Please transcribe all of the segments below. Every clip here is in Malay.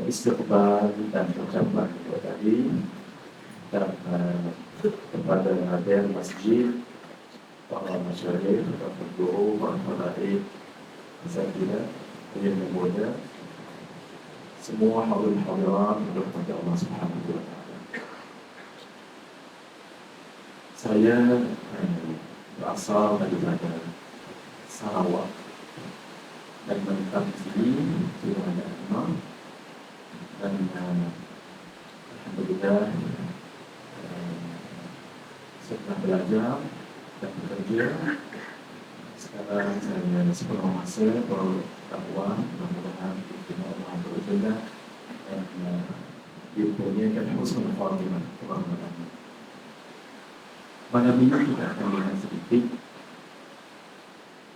istighfar dan ucapan doa tadi dan kepada hadir masjid, para masyarakat, para guru, para fadail, asatidzah, yang mulia, semua hadirin kepada Allah Subhanahu wa taala. Saya berasal daripada Sarawak dan menetap di sini sudah ada lama, dan alhamdulillah setelah belajar dan bekerja, sekarang saya sepenuh masa berdakwah, mudah-mudahan Allah berkehendak dan dikurniakan husnul khatimah. Malam ini kita akan lihat sedikit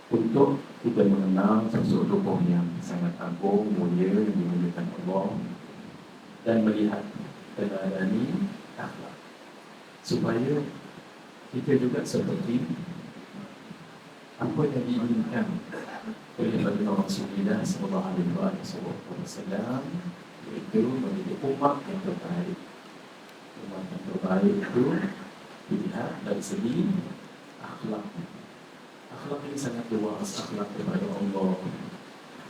untuk kita mengenal sosok tokoh yang sangat agung, mulia, yang dimuliakan Allah, dan melihat teladani akhlak, supaya kita juga seperti apa yang diinginkan oleh Nabi Rasulullah sallallahu alaihi wasallam, yaitu menjadi umat yang terbaik. Umat yang terbaik itu dilihat dari segi akhlak. Akhlak ini sangat luas, akhlak kepada Allah,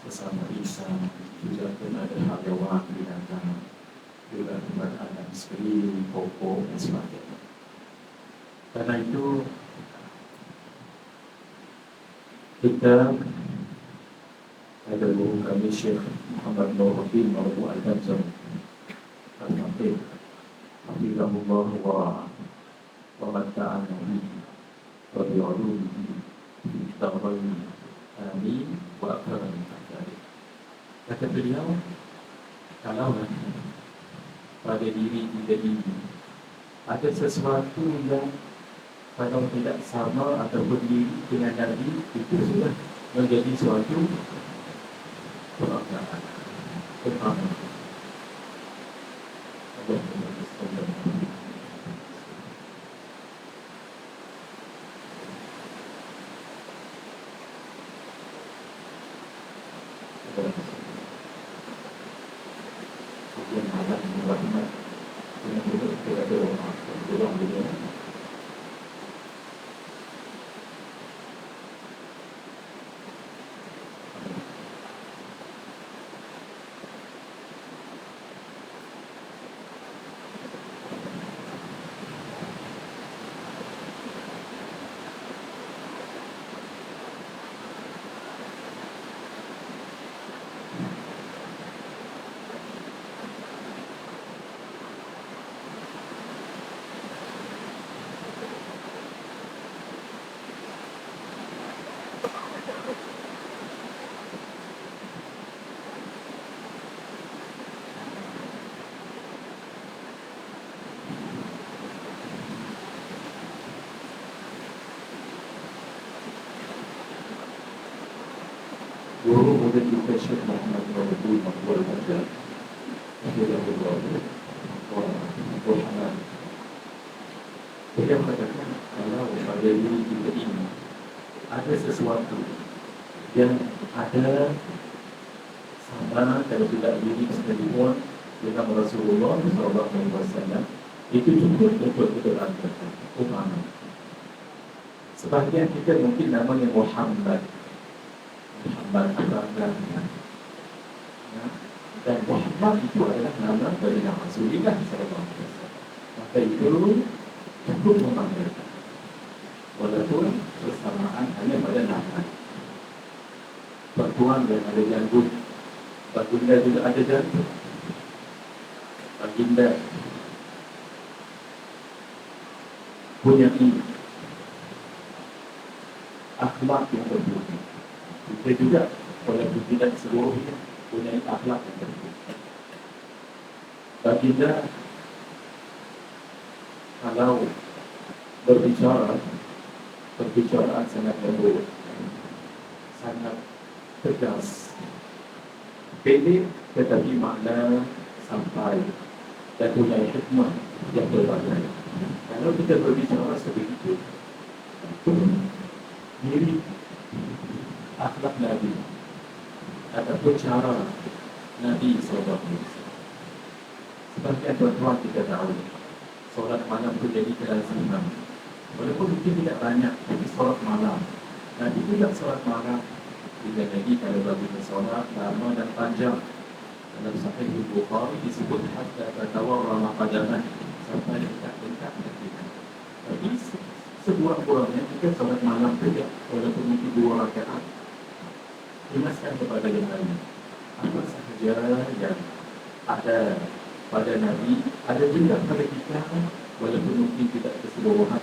bersama insan, juga kepada hayawan, binatang, juga kepada anak isteri, pokok dan sebagainya. Karena itu kita ada guru kami Syekh Muhammad Nuruddin Abu Al-Hamzah Al-Fatih Hafizahullah wa matta'an nabi wa bi'ulum ta'bayin amin wa akram. Kata beliau, kalau pada diri kita ini ada sesuatu yang kalau tidak sama atau berdiri dengan Nabi, itu sudah menjadi suatu perangkaan. Guru muda kita Syekh Muhammad Nuruddin Abu Al-Hamzah Hafizahullah wa Hanan. Beliau katakan, kalau pada diri kita ini ada sesuatu yang ada sama kalau tidak diri sekalipun dengan Rasulullah SAW, itu cukup untuk kita lakukan. Umpama sebagian kita mungkin namanya Muhammad Abang, dan Muhammad itu adalah nama dari Rasulullah SAW. Maka itu cukup memanggilkan, walaupun bersamaan hanya pada nama. Pertuan dan ada janggut, baginda juga ada janggut. Baginda punya akhlak yang berbeda. Kita juga walaupun tidak seluruhnya punya akhlak yang berbeda. Baginda kalau berbicara sangat lembut, sangat tegas, pendek tetapi makna sampai dan punya hikmah yang berbagai. Kalau kita berbicara sebegitu, mirip akhlak Nabi ataupun cara Nabi SAW. Sebagian tuan-tuan kita tahu solat malam itu jadi kelaziman. Walaupun mungkin tidak banyak, tapi solat malam. Nah, itu juga solat malam. Tidak lagi kalau bagi solat lama dan panjang. Dalam Sahih Bukhari disebut hatta tatawarrama qadaman, sampai dekat-dekat kita. Tapi sekurang-kurangnya kita solat malam juga, walaupun mungkin 2 rakaat. Ingatkan kepada yang lain. Apa sahaja yang ada pada Nabi, ada juga pada kita, walaupun mungkin tidak keseluruhan,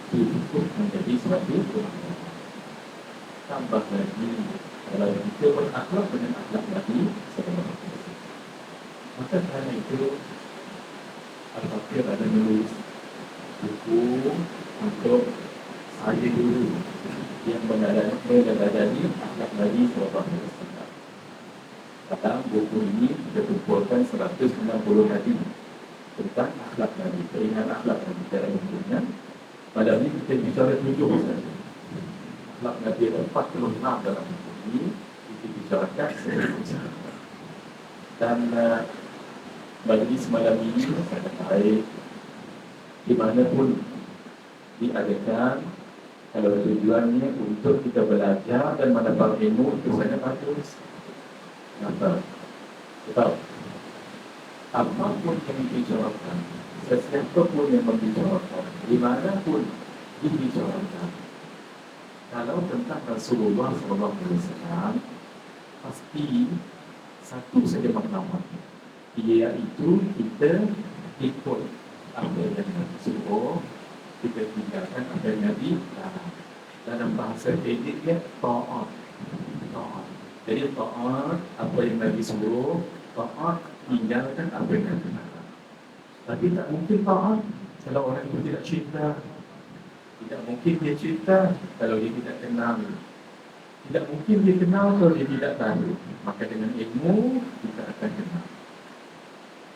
itu menjadi suatu kebaikan. Tambah lagi, kalau kita berakhlak dengan akhlak Nabi, maka kerana itu, Al-Fakir ada menulis buku untuk saya dulu yang mengadani akhlak Nabi SAW. Dalam buku ini kita kumpulkan 160 hadis tentang akhlak Nabi, keinginan akhlak Nabi secara umumnya. Pada ini kita bicara 7 saja. Akhlak Nabi ada 46 dalam buku ini, kita bicarakan secara. Dan bagi semalam ini sangat baik, di mana pun diadakan, kalau tujuannya untuk kita belajar dan mendapat ilmu, itu sangat bagus. Kenapa? Sebab apapun yang dibicarakan, sesiapa pun yang membicarakan, di mana pun dibicarakan, kalau tentang Rasulullah SAW, pasti satu saja makna, iaitu kita ikut apa yang Nabi suruh, kita tinggalkan apa yang Nabi larang. Dalam bahasa ediknya ta'at. Jadi taat apa yang Nabi suruh, taat tinggalkan apa yang Nabi larang. Tapi tak mungkin taat kalau orang itu tidak cinta. Tidak mungkin dia cinta kalau dia tidak kenal. Tidak mungkin dia kenal kalau dia tidak tahu. Maka dengan ilmu kita akan kenal.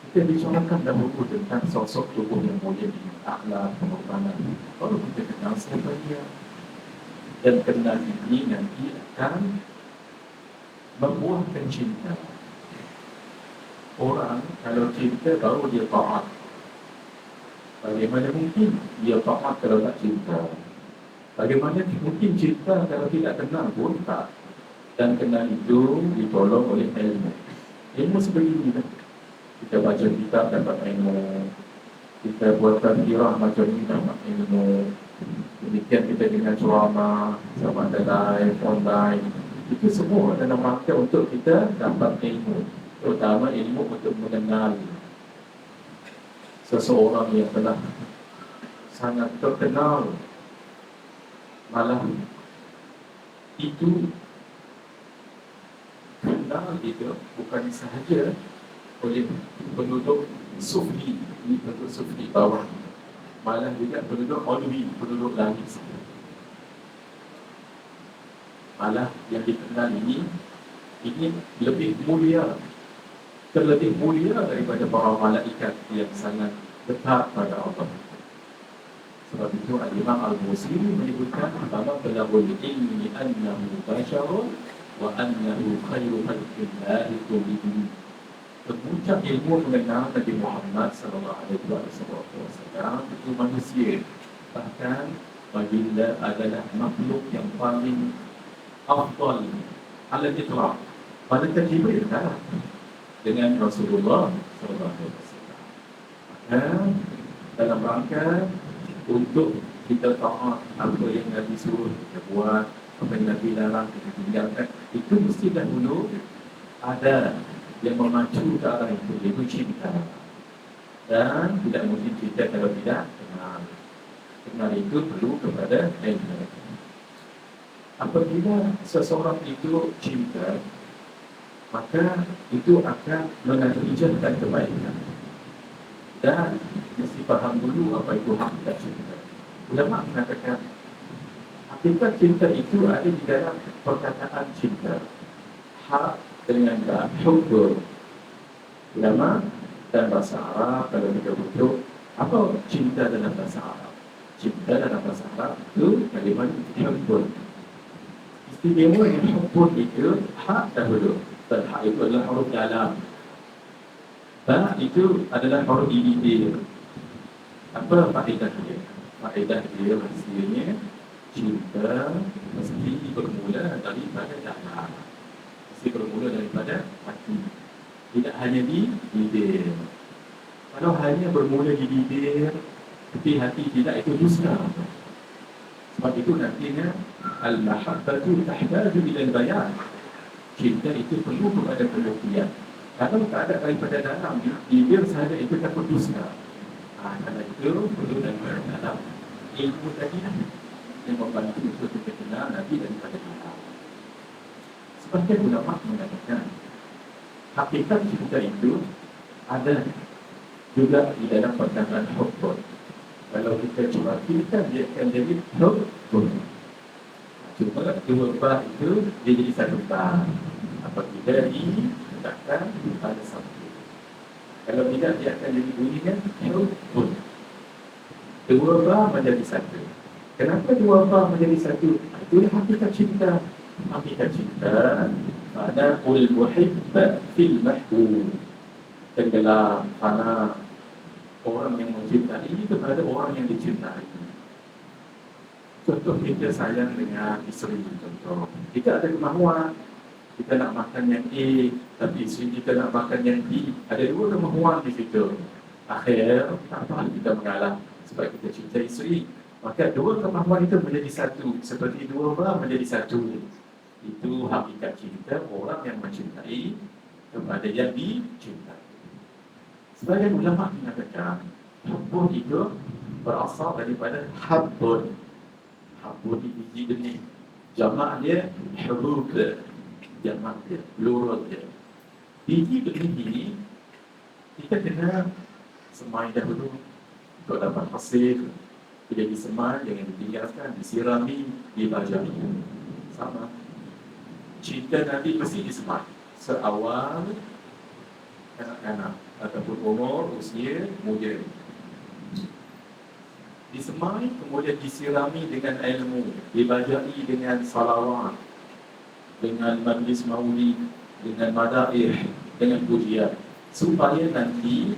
Kita bicarakan dalam buku tentang sosok tubuh yang mulia ini, akhlak, pengorbanan. Baru kita kenal siapa dia. Dan kenal ini nanti akan membuahkan cinta. Orang kalau cinta baru dia taat. Bagaimana mungkin dia taat kalau tak cinta? Bagaimana mungkin cinta kalau tidak kenal pun tak? Dan kenal itu ditolong oleh ilmu. Ilmu sebegini kan? Kita baca kitab dapat ilmu, kita buat tadbirah macam ini dapat ilmu. Demikian kita dengan ceramah sama ada live, online. Itu semua dalam rangka untuk kita dapat ilmu, terutama ilmu untuk mengenal seseorang yang telah sangat terkenal. Malah itu kenal itu bukan sahaja oleh penduduk sufli, penduduk sufli bawah, malah juga penduduk ulwi, penduduk langit. Malah yang dikenal ini lebih mulia, terlebih mulia daripada para malaikat yang sangat dekat pada Allah. Sebab itu Al-Imam Al-Busiri menyebutkan bahwa belagul ilmi annahu basharun wa annahu khairu khalqillahi kullihi. Puncak ilmu mengenal Nabi Muhammad SAW itu manusia, bahkan baginda adalah makhluk yang paling afdal ala itlaq. Malaikat Jibril kalah dengan Rasulullah SAW. Maka dalam rangka untuk kita taat apa yang Nabi suruh kita buat, apa yang Nabi larang kita tinggalkan, itu mesti dahulu ada yang memacu ke arah itu, iaitu cinta. Dan tidak mungkin cinta kalau tidak kenal. Kenal itu perlu kepada ilmu. Apabila seseorang itu cinta, maka itu akan menatijahkan kebaikan. Dan mesti faham dulu apa itu hakikat cinta. Ulama mengatakan hakikat cinta itu ada di dalam perkataan cinta. Hak dengan hubur. Ulama dan bahasa Arab kalau kita butuh apa cinta dalam bahasa Arab? Cinta dalam bahasa Arab itu kalimat hubur. Istimewa yang hubur itu hak dahulu. Dan hak itu adalah huruf dalam. Tak, itu adalah huruf ididil. Apa faedah dia? Faedah dia maksudnya cinta mesti bermula daripada dalam. Mesti bermula daripada hati. Tidak hanya di bibir. Kalau hanya bermula di bibir tapi hati tidak, itu dusta. Sebab itu nantinya al-mahabbatu tahtaju ila al-bayan. Cinta itu perlu kepada pembuktian. Kalau tak ada daripada dalam, bibir sahaja itu tak dusta. Karena itu perlu daripada dalam ilmu tadi yang membantu untuk kita kenal Nabi daripada dalam. Sebagai ulama mengatakan hakikat cinta itu ada juga di dalam perkataan hubbun. Kalau kita cuba kita, dia akan jadi hubbun. Cuma dua bah itu dia jadi satu bah. Apabila diletakkan pada satu. Kalau tidak, dia akan jadi bunyinya hubbun. Dua bah menjadi satu. Kenapa dua bah menjadi satu? Itulah hakikat cinta. Hakikat cinta pada ul muhibb fil mahbub. Tenggelam, fana. Orang yang mencintai kepada orang yang dicintai. Contoh kita sayang dengan isteri. Contoh, kita ada kemahuan, kita nak makan yang A, tapi isteri kita nak makan yang B. Ada dua kemahuan di situ. Akhir, tak apa kita mengalah sebab kita cintai isteri. Maka dua kemahuan itu menjadi satu. Seperti dua bah menjadi satu. Itu hakikat cinta orang yang mencintai kepada yang dicintai. Sebagian ulama mengatakan hubbun itu berasal daripada habbun. Habbun di biji benih. Jamak dia hubub. Jamak dia plural dia. Biji benih ini kita kena semai dahulu untuk dapat hasil. Bila disemai, jangan ditinggalkan, disirami, dibajari. Sama. Cinta Nabi mesti disemai seawal kanak-kanak ataupun umur, usia, muda. Disemai, kemudian disirami dengan ilmu, dibajai dengan salawat, dengan majlis maulid, dengan madaih, dengan pujian, supaya nanti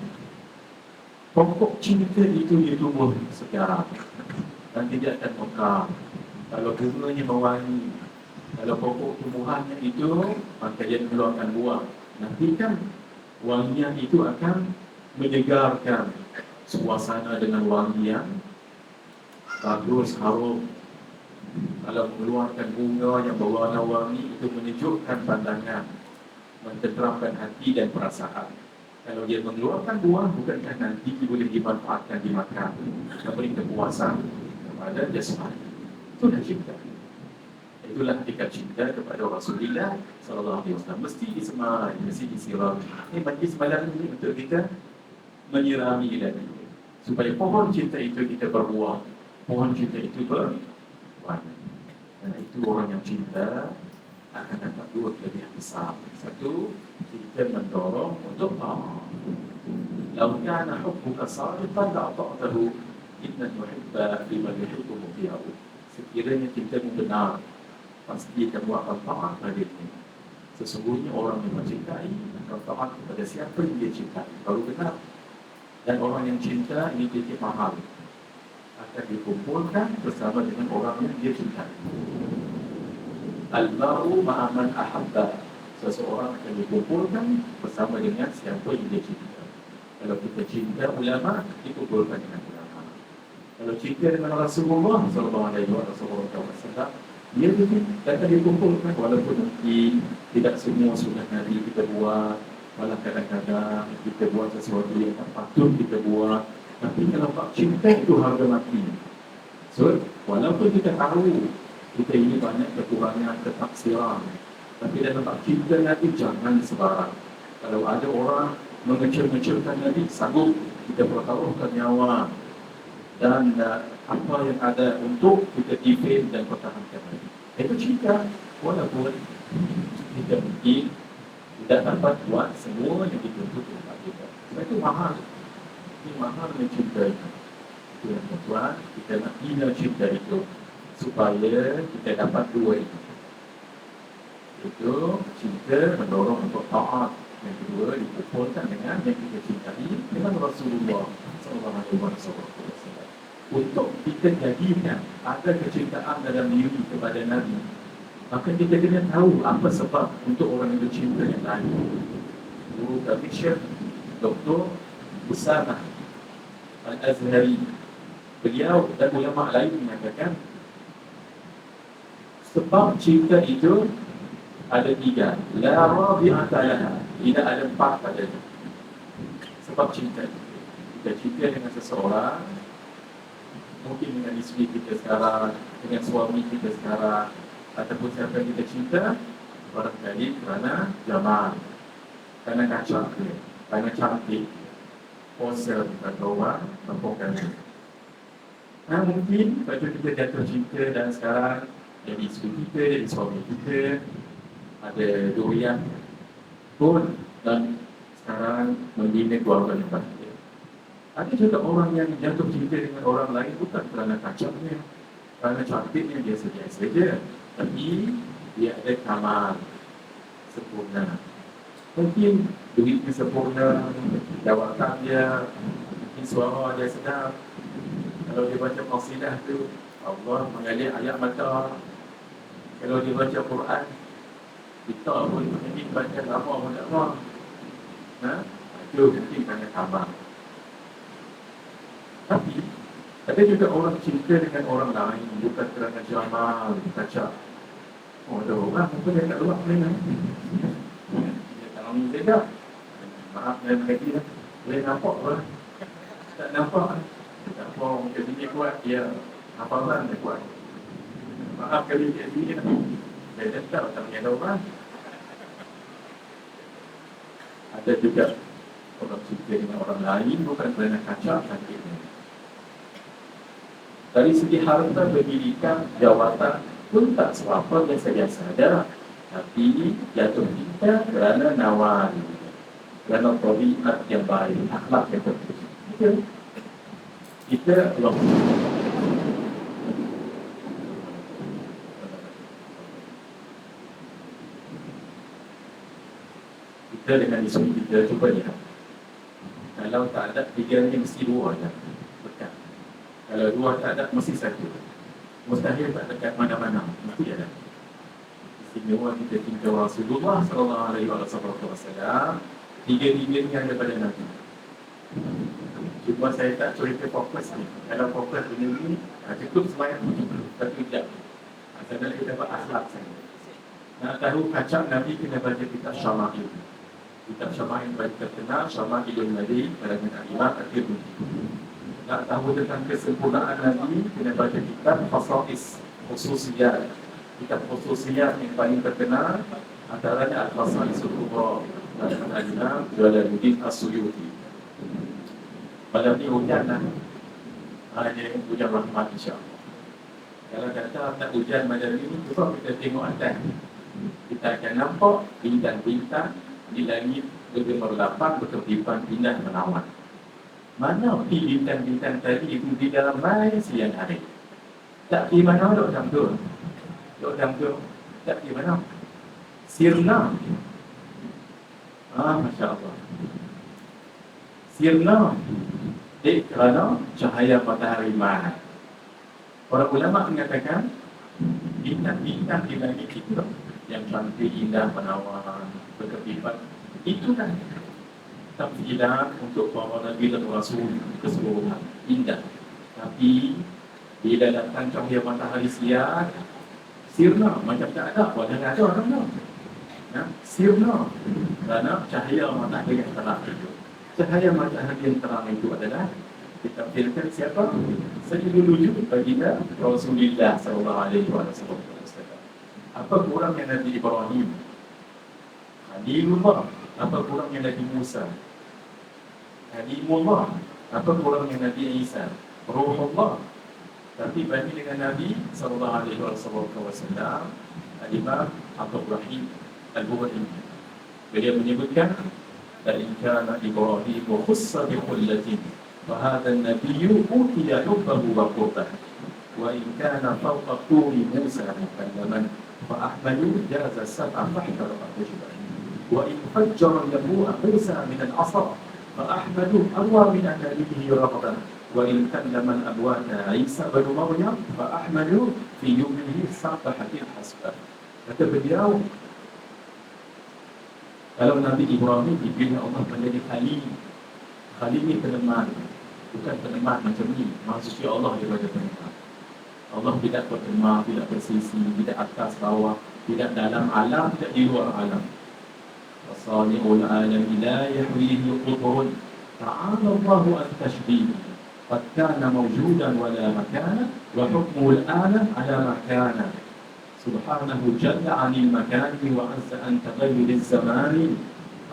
pokok cinta itu ditumbuh sekarang dan tidak akan mekar. Kalau bunganya mewangi, kalau pokok tumbuhannya itu, maka dia mengeluarkan buah. Nanti kan wangian itu akan menyegarkan suasana dengan wangian bagus, harum. Kalau mengeluarkan bunga yang berwarna wangi, itu menyejukkan pandangan, mententeramkan hati dan perasaan. Kalau dia mengeluarkan buah, bukankah nanti boleh dimanfaatkan dimakan, memberi kepuasan kepada jasmani. Itulah cinta. Itulah hakikat cinta kepada Rasulullah sallallahu alaihi wasallam. Mesti disemai, mesti disirami. Ini majlis malam ini untuk kita menyirami lagi, supaya pohon cinta itu kita berbuah, pohon cinta itu berwarna. Karena itu orang yang cinta akan dapat dua kelebihan besar. Satu, kita mendorong untuk taat. Lau kana hubbuka sadiqan la ta'tahu innal muhibba liman yuhibbu muti'u. Sekiranya cintamu benar, pasti kamu akan taat padanya. Sesungguhnya orang yang mencintai akan taat kepada siapa yang dia cintai. Baru benar. Dan orang yang cinta ini titip mahal, akan dikumpulkan bersama dengan orang yang dia cintai. Al-maru ma'aman ahabba. Seseorang akan dikumpulkan bersama dengan siapa yang dia cinta. Kalau kita cinta ulama, dikumpulkan dengan ulama. Kalau cinta dengan Rasulullah sallallahu alaihi wasallam, dia akan dikumpulkan. Walaupun nanti tidak semua sunnah Nabi kita buat, malah kadang-kadang kita buat sesuatu yang tak patut kita buat. Tapi kalau cinta itu harga mati. So, walaupun kita tahu kita ini banyak kekurangan, ketaksiran, tapi dalam bab cinta Nabi jangan sebarang. Kalau ada orang mengecil-ngecilkan Nabi, sanggup kita pertaruhkan nyawa dan apa yang ada untuk kita defend dan pertahankan Nabi. Itu cinta. Walaupun kita mungkin tidak dapat buat semua yang dituntut oleh kita. Sebab itu mahal. Ini mahal mencinta itu. Itu yang tuan, kita nak bina cinta itu supaya kita dapat dua itu. Itu cinta mendorong untuk taat, Yang kedua, dikumpulkan dengan yang kita cintai dengan Rasulullah SAW. Untuk kita jadikan ada kecintaan dalam diri kepada Nabi, maka kita kena tahu apa sebab untuk orang itu cinta yang lain. Guru kami Syekh Dr. Usamah Al-Azhari, beliau dan ulama lain mengatakan sebab cinta itu ada 3. La rabi'ata laha, tidak ada 4 padanya. Sebab cinta, kita cinta dengan seseorang, mungkin dengan isteri kita sekarang, dengan suami kita sekarang, ataupun siapa yang kita cinta, barangkali kerana jamal, kerana kacak dia, kerana cantik, ponsel kata orang, nampak. Nah, mungkin baju kita jatuh cinta dan sekarang jadi isteri kita, jadi suami kita, ada durian pun dan sekarang membina keluarga yang bahagia. Ada juga orang yang jatuh cinta dengan orang lain bukan kerana kacaknya, kerana cantiknya, dia saja, tapi dia ada kamal sempurna. Mungkin duitnya sempurna, jawatan dia, mungkin suara dia sedap. Kalau dia baca qasidah tu, Allah mengalir ayat mata. Kalau dia baca Quran, kita pun mungkin baca lama pun tak apa. Itu mungkin kerana kamal. Tapi ada juga orang cinta dengan orang lain bukan kerana jamal, kacak. Oh, ada orang mungkin dia tak luar boleh dia tak lama sedap. Maaf dan kaki lah. Boleh nampak lah. Tak nampak lah. Tak apa orang kat sini kuat, dia hafalan dia kuat. Maaf kali kat sini lah. Dia tetap tak punya orang. Ada juga orang cinta dengan orang lain bukan kerana kacak sakitnya. Dari segi harta, pendidikan, jawatan pun tak seberapa biasa-biasa saja. Tapi jatuh cinta kerana nawan, kerana tabiat yang baik, akhlak yang bagus. Kita dengan isteri kita cuba lihat. Kalau tak ada, 3 ni mesti 2 je. Dekat. Kalau 2 tak ada, mesti 1. Mustahil tak dekat mana-mana, mesti ada. Istimewa kita cinta Rasulullah SAW, 3 ada pada Nabi. Cuma saya tak cerita fokus ni. Kalau fokus benda ni, cukup semayang 1 jam. Saya kita dapat akhlak saya. Nak tahu kacak Nabi, kena baca kitab Syama'il. Kitab Syama'il bagi terkenal, Syama'ilun Nabi, karangan Imam At-Tirmidzi. Nak tahu tentang kesempurnaan Nabi, kena baca kitab Khasa'is, Khususiyat. Kitab Khususiyat yang paling terkenal antaranya Al-Khasa'is Al-Kubra dan Al-Imam Jalaluddin As-Suyuti. Malam ni hujan lah. Hanya hujan rahmat insyaAllah. Kalau kata tak hujan malam ni, cuba kita tengok atas. Kita akan nampak bintang-bintang di langit bergemerlapan, berkepipan, indah menawan. Mana pergi bintang-bintang tadi itu di dalam malam siang hari? Tak pergi mana dok jam tu? Dok jam tu? Tak pergi mana? Sirna. Masya Allah. Sirna. Kerana cahaya matahari mahal. Para ulama mengatakan bintang-bintang di langit itu yang cantik, indah, menawan, berkepipan, itulah tampilan untuk para Nabi dan Rasul keseluruhan, indah. Tapi bila datang cahaya matahari siang, sirna, macam tak ada, walaupun ada orang tu. Sirna, kerana cahaya matahari yang terang itu. Cahaya matahari yang terang itu adalah ditampilkan siapa? Sayyidul wujud baginda Rasulullah SAW. Apa kurangnya Nabi Ibrahim? Khalilullah. Apa kurangnya Nabi Musa? Kalimullah. Apa kurangnya Nabi Isa? Ruhullah. Tapi banding dengan Nabi SAW, Al-Imam Abdul Rahim Al-Bukhari, beliau menyebutkan لَإِنْ كَانَ إِبْرَاهِيمُ خُصَّ بِخُلَّةٍ فَهَذَا النَّبِيُّ أُوتِيَ حُبَّهُ وَقُرْبَهُ وَإِنْ كَانَ فَوْقَ طُورِ مُوسَى مُكَلَّمًا فَأَحْمَدُ جَازَ السَّبْعَ فَاحْتَرَقَ الرُّشْدَ. wa in fajjara yabu'a Musa min al-'asa fa ahmadu awa min analihi raghban wa in kallama al-abwana Isa bin Maryam fa ahmadu fi yumnihi sabahatil hasbah. Kata beliau, kalau Nabi Ibrahim dipilih Allah menjadi Khalil, Khalil ni peneman, bukan peneman macam ni. Maksudnya Allah daripada peneman. Allah tidak bertema, tidak bersisi, tidak atas bawah, tidak dalam alam, tidak di luar alam. Wasani'ul alam la yahwihi qudrun ta'ala Allahu an tashbih qad kana mawjudan wa la makana wa hukmul alam ala makana subhanahu jalla 'anil makani wa 'azza an taghayyur az-zamani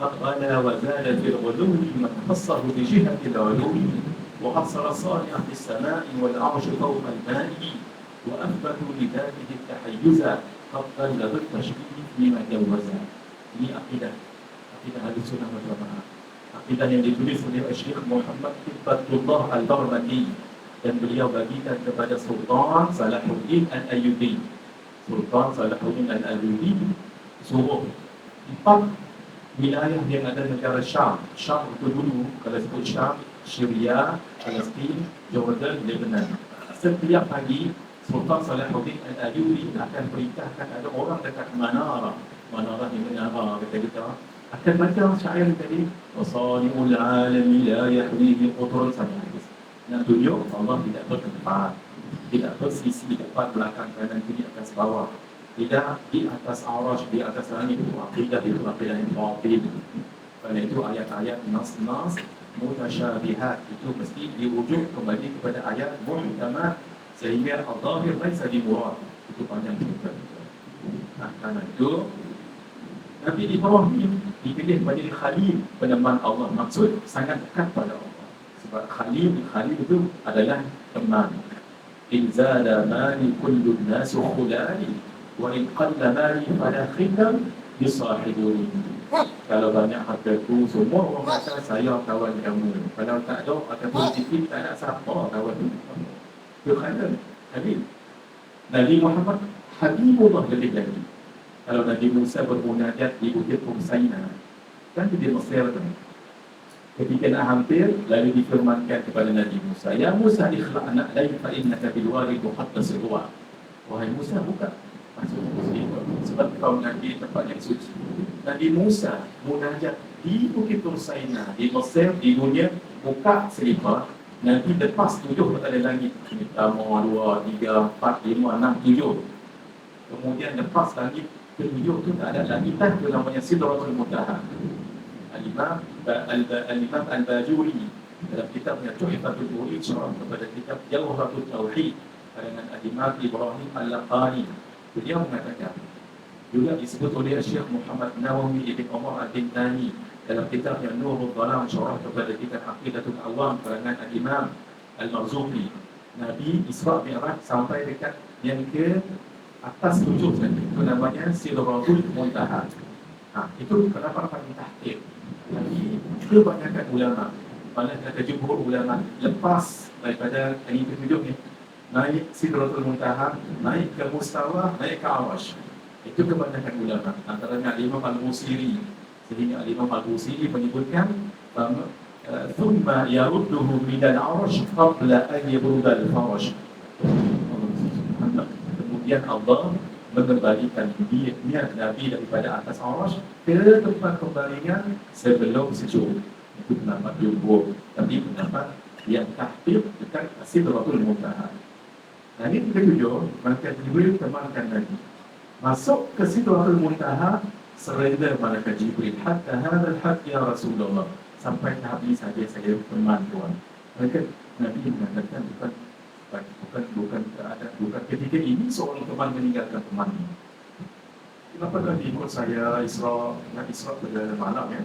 qad ghala wa zala fil ghuluwi man khassahu bi jihati al-'ulumi wa hasara sani'a fis sama'i wal 'arshu fawqa al-ma'i وأثبتوا لذاته التحيز قد بلغ التشبيه بما جوزا. Ini akidah ahli sunnah wal jamaah. Akidah yang ditulis oleh Syekh Muhammad Hibbatullah Al-Barmaki dan beliau bagikan kepada Sultan Salahuddin Al-Ayyubi. Sultan Salahuddin Al-Ayyubi suruh 4 wilayah yang ada negara Syam. Syam itu dulu, kalau sebut Syam, Syria, Palestin, Jordan, Lebanon. Setiap pagi Sultan Salahuddin Al-Ayyubi akan perintahkan ada orang dekat Manara di Menara kata kita akan baca syair tadi wasani'ul alami la yahwihi qudrun sampai habis. Nak tunjuk Allah tidak bertempat, tidak bersisi depan belakang kanan kiri atas bawah, tidak di atas arasy, di atas langit. Itu akidah yang batil. Kerana itu ayat-ayat nas-nas mutasyabihat itu mesti dirujuk kembali kepada ayat muhkamat sehingga al-zahir laisa dimurad. Itu panjang cerita. Karena itu Nabi Ibrahim dipilih menjadi Khalil, peneman Allah. Maksud sangat dekat pada Allah. Sebab Khalil itu adalah teman. In zada mali kullu nasu khulali wa in qalla mali fala khidam bisahibuni. Kalau banyak hartaku, semua orang kata saya kawan kamu. Kalau tak ada ataupun sikit, tak nak siapa kawan kamu. Itu Khalil. Nabi Muhammad Habibullah lebih lagi. Kalau Nabi Musa bermunajat di Bukit Saina, kan di Mesir tu. Ketika nak hampir, lalu difirmankan kepada Nabi Musa, Ya Musa ikhla'na alayhi fa innaka bil wadi muqaddas ruwa. Wahai Musa, buka masuk muslim sebab kau nanti tempat yang suci. Nabi Musa munajat di Bukit Saina, di Mesir, di dunia, buka selipar. Nanti lepas 7 ada langit. Pertama, 2, 3, 4, 5, 6, 7. Kemudian lepas langit ke-7 tu tak ada langitan, tu namanya Sidratul Muntaha. Al-Imam Al-Bajuri dalam kitabnya Tuhfatul Murid syarah kepada kitab Jawharatul Tauhid karangan Al-Imam Ibrahim Al-Laqani. Beliau mengatakan, juga disebut oleh Syekh Muhammad Nawawi Ibn Umar Al-Bintani dalam kitabnya Nurul Dhalam syarah kepada kitab Aqidatul Awam karangan Al-Imam Al-Marzuqi. Nabi Isra' Mi'raj sampai dekat yang ke atas 7 tadi. Itu namanya Sidratul Muntaha. Itu kenapa paling tahqiq. Jadi kebanyakan ulama, malah kata jumhur ulama, lepas daripada yang ke-7 ni, naik Sidratul Muntaha, naik ke Mustawa, naik ke Arasy. Itu kebanyakan ulama. Antaranya Imam Al-Busiri. Sehingga Imam Al-Busiri menyebutkan thumma yarudduhu minal arasy qabla an yabrudal farash. Kemudian Allah mengembalikan niat Nabi daripada atas arasy ke tempat kembalinya sebelum sejuk. Itu pendapat jumhur. Tapi pendapat yang tahqiq dekat Sidratul Muntaha. Dan ini ketujuh, malaikat Jibril temankan Nabi. Masuk ke Sidratul Muntaha, surrender malaikat Jibril. Hatta hadal had ya Rasulullah. Sampai tahap ini saja saya teman Tuhan. Malaikat Nabi mengatakan bukan ketika ini seorang teman meninggalkan temannya. Kenapa tak ikut saya Isra' pada malam ya?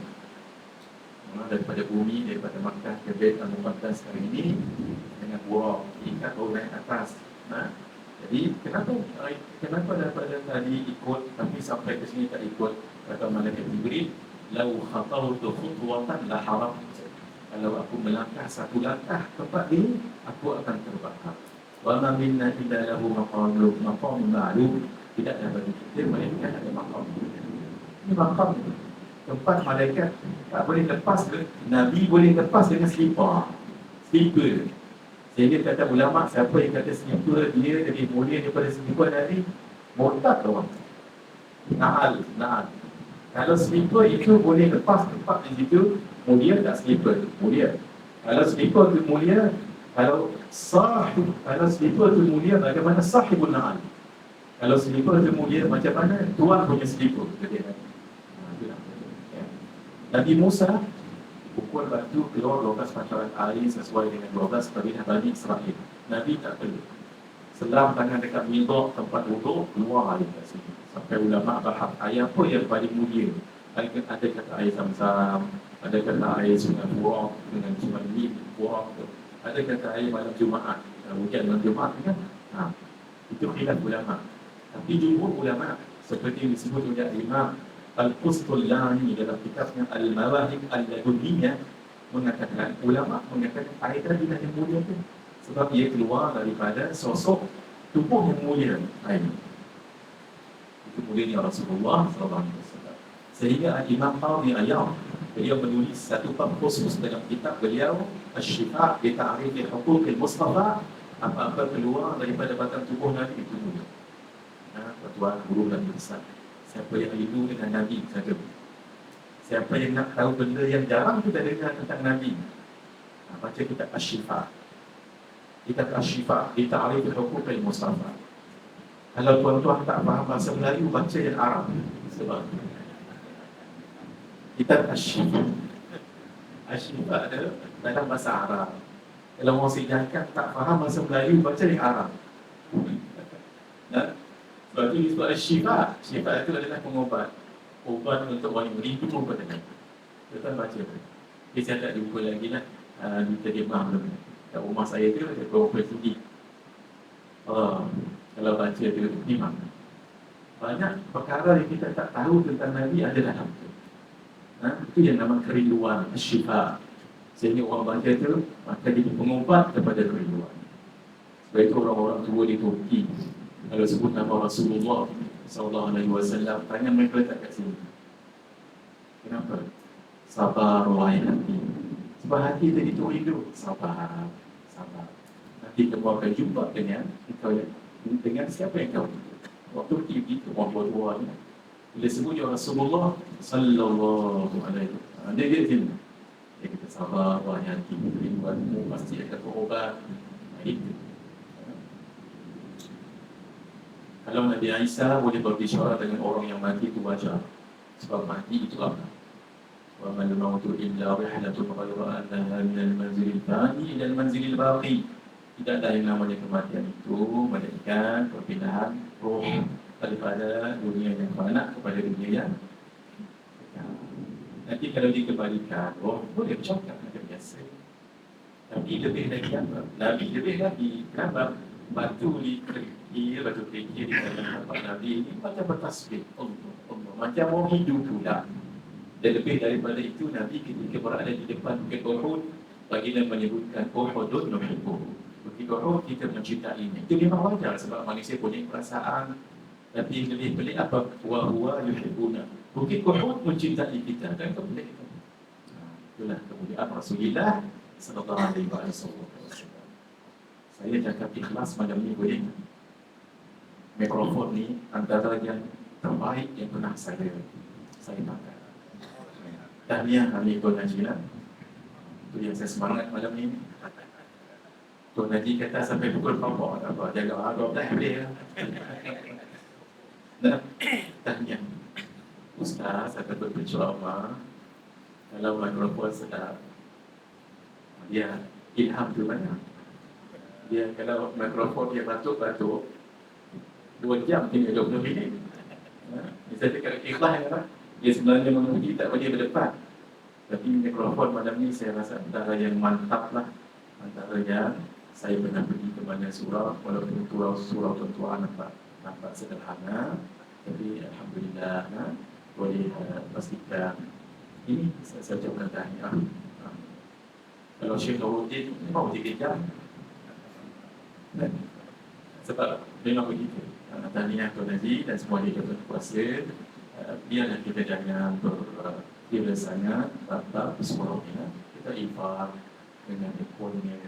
Daripada bumi, daripada Makkah ke Bait Al-Muqaddas hari ini dengan buah ikat baru naik atas. Jadi kenapa daripada tadi ikut tapi sampai ke sini tak ikut? Kata malaikat Jibril, "Lau khatawtu khutwatan la haram." Kalau aku melangkah satu langkah tempat ini, aku akan terbakar. Wa ma minna illa lahu maqamun ma'lum. Tidak ada bagi kita melainkan ada maqam. Ini maqam. tempat malaikat tak boleh lepas Nabi boleh lepas dengan slipper. Sehingga kata ulama, siapa yang kata slipper dia lebih mulia daripada slipper Nabi, murtad orang. Na'al. Kalau slipper itu boleh lepas tempat di situ, mulia tak slipper? Mulia. Kalau slipper itu mulia, kalau slipper itu mulia, bagaimana sahibun na'al? Kalau slipper itu mulia, macam mana tuan punya slipper? Nabi Musa pukul batu keluar 12 pancaran air sesuai dengan 12 perintah Bani Israel. Nabi tak perlu. Selam tangan dekat mintok tempat wuduk, keluar air kat sini. Sampai ulama bahas air apa yang paling mulia. Ada kata air Zam-Zam, ada kata air Sungai Buang dengan Sungai Nil Buang, ada kata air malam Jumaat, hujan malam Jumaat kan. Itu khilaf ulama. Tapi jumhur ulama seperti yang disebut oleh Imam Al-Qustullani dalam kitabnya Al-Mawahib Al-Laduniyah mengatakan, ulama mengatakan air tadi yang mulia tu sebab ia keluar daripada sosok tubuh yang mulia air. Itu mulianya Rasulullah SAW. Sehingga Imam Qadhi Iyad beliau menulis satu bab khusus dalam kitab beliau Asy-Syifa bi Ta'rif Huquqil Mustafa, apa-apa keluar daripada batang tubuh Nabi itu mulia. Tuan guru dan besar. Siapa yang rindu dengan Nabi saja. Siapa yang nak tahu benda yang jarang kita dengar tentang Nabi, baca kitab Asy-Syifa. Kitab Asy-Syifa bi Ta'rif Huquqil Mustafa. Kalau tuan-tuan tak faham bahasa Melayu, baca yang Arab. Sebab kitab Asy-Syifa ada dalam bahasa Arab. Kalau orang sedangkan tak faham bahasa Melayu, baca yang Arab. Sebab itu disebut Asy-Syifa. Syifa itu adalah pengobat. Ubat untuk orang yang rindu kepada Nabi. Kita baca. Jadi saya tak jumpa lagi lah di terjemah belum. Kat rumah saya tu ada beberapa sudi. Kalau baca dia timang. Banyak perkara yang kita tak tahu tentang Nabi ada dalam tu. Itu yang nama kerinduan, Asy-Syifa. Sehingga orang baca tu maka dia pengobat kepada kerinduan. Sebab itu orang-orang tua di Turki, kalau sebut nama Rasulullah SAW, tangan mereka letak kat sini. Kenapa? Sabar wahai hati. Sebab hati tadi tu rindu. Sabar. Nanti kamu akan jumpa dengan siapa yang kau rindu. Waktu itu orang tua-tua ni, bila sebut ya Rasulullah sallallahu alaihi wasallam, dia sini. Dia kata sabar wahai hati, kerinduanmu pasti akan berobat. Itu. Kalau Nabi Isa boleh berbicara dengan orang yang mati itu wajar. Sebab mati itu apa? Wa mal mautu illa rihlatun ghayra annaha min al-manzil al-thani ila al-manzil al-baqi. Tidak ada yang namanya kematian itu melainkan perpindahan roh daripada dunia yang fana kepada dunia yang nanti kalau dikembalikan roh boleh bercakap macam biasa. Tapi lebih lagi apa? Lebih lagi kenapa? Batu kerikil di dalam tempat Nabi ini macam bertasbih Allah. Macam orang hidup pula. Dan lebih daripada itu, Nabi ketika berada di depan Bukit Uhud, baginda menyebutkan Uhudun nuhibbuh. Bukit Uhud kita mencintainya. Itu memang wajar sebab manusia punya perasaan. Tapi lebih pelik apa? Wa huwa yuhibbuna. Bukit Uhud mencintai kita dan kemudian itu. Itulah kemuliaan Rasulullah sallallahu alaihi wasallam. Saya cakap ikhlas malam ni boleh. Mikrofon ni antara yang terbaik yang pernah saya pakai. Tahniah kami Tuan Haji lah. Itu yang saya semangat malam ni. Tuan Haji kata sampai pukul berapa, tak apa, jaga agak dah boleh lah. Tahniah Ustaz akan berceramah. Kalau mikrofon sedap, dia ilham tu mana? Dia kalau mikrofon dia batuk-batuk 2 jam tinggal 20 minit. Misalnya kalau ikhlas apa? Dia sebenarnya menguji tak boleh berdepan. Tapi mikrofon malam ni saya rasa antara yang mantap lah. Antara yang saya pernah pergi ke banyak surau, walaupun surau tuan-tuan nampak sederhana. Tapi Alhamdulillah boleh pastikan ini saya ucapkan tahniah. Kalau Syekh Nuruddin mau 3 jam. Sebab memang begitu. Tahniah Tuan Haji dan semua di Tuan Kuasa. Biarlah kita jangan Bila sangat bab psikolognya, kita infak dengan ekornya,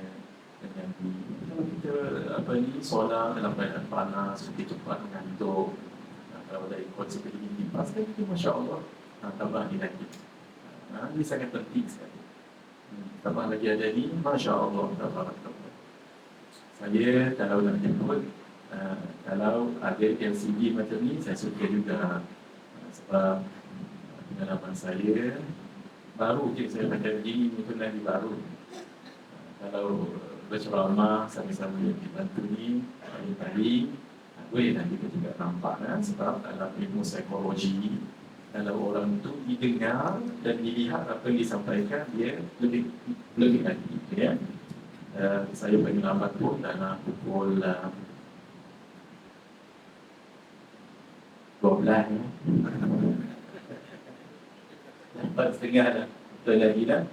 dengan kalau kita apa ni solat dalam keadaan panas, kita cepat mengantuk. Kalau ada ekor seperti ini, pasti itu masya Allah tambah lagi. Ini sangat penting sekali. Tambah lagi ada ni, masya Allah tambah. Saya kalau nak jemput, kalau ada LCD macam ni, saya suka juga. Sebab pengalaman saya baru je saya macam gini, itu lagi baru. Kalau berceramah sama-sama yang dibantu ni kali-kali, boleh nanti kita juga nampak sebab dalam ilmu psikologi, kalau orang tu didengar dan dilihat apa yang disampaikan, dia lebih lagi, ya. Saya penyelamat pun dalam pukul 12 ya. 4:30 dah. Betul lagi dah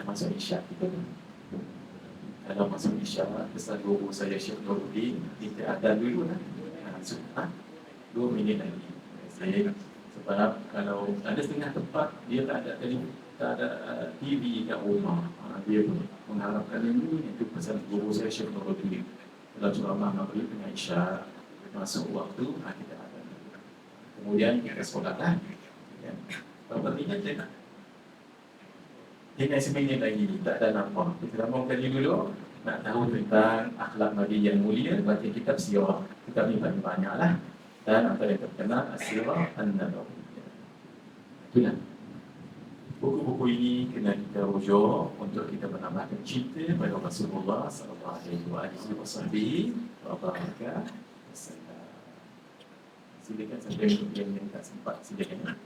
masuk isyak kita. Kalau masuk isyak, besar guru saya Syekh Nuruddin, kita ada dulu lah. 2 minit lagi. Saya sebab kalau ada setengah tempat dia tak ada TV kat rumah. Dia mengharapkan ini itu pesan guru saya Syekh Nuruddin. Dalam ceramah maghrib dengan isyak masuk waktu kita ada. Kemudian kita solat lah. Ya. Pentingnya dia seminit lagi, tak ada nampak. Kita sambungkan dulu, nak tahu tentang akhlak Nabi yang mulia, baca kitab sirah. Kitab ni banyak lah. Dan antara yang terkenal, As-Sirah An-Nabawiyah. Itulah. Buku-buku ini kena kita rujuk untuk kita menambahkan cinta pada Rasulullah SAW. Silakan sampai yang tak sempat, silakan.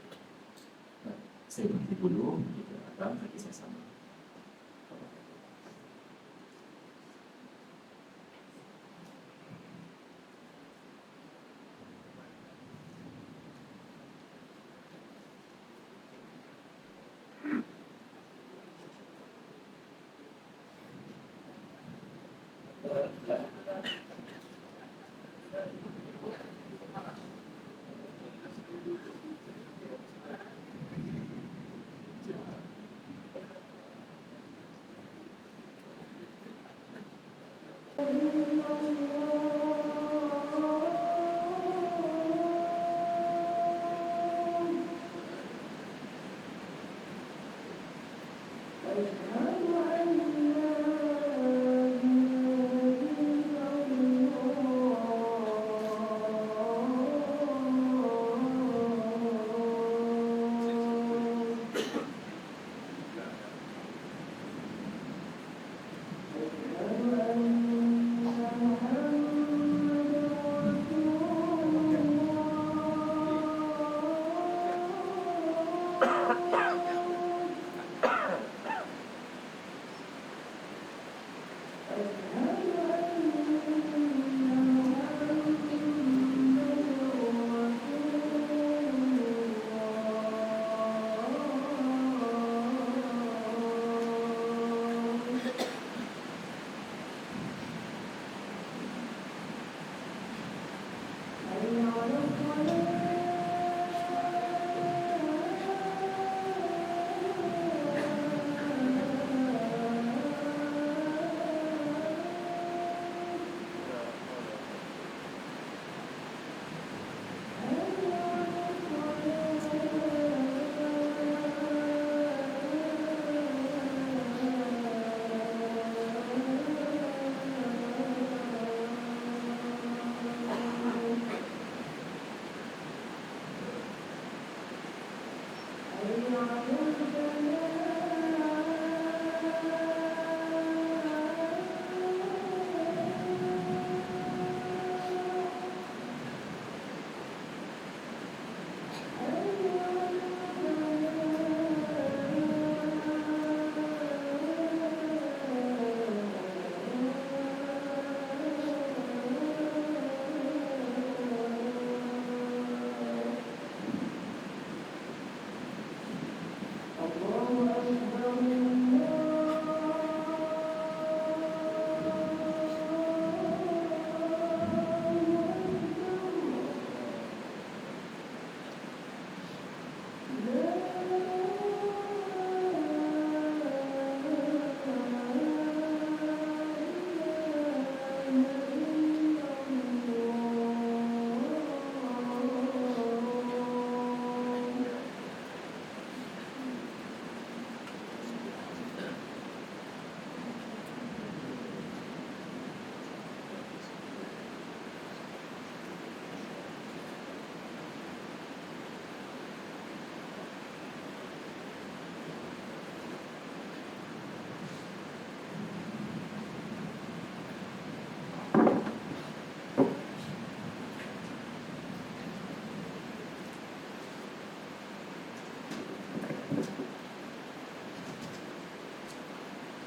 Saya berhenti dulu, kita akan lagi sama-sama.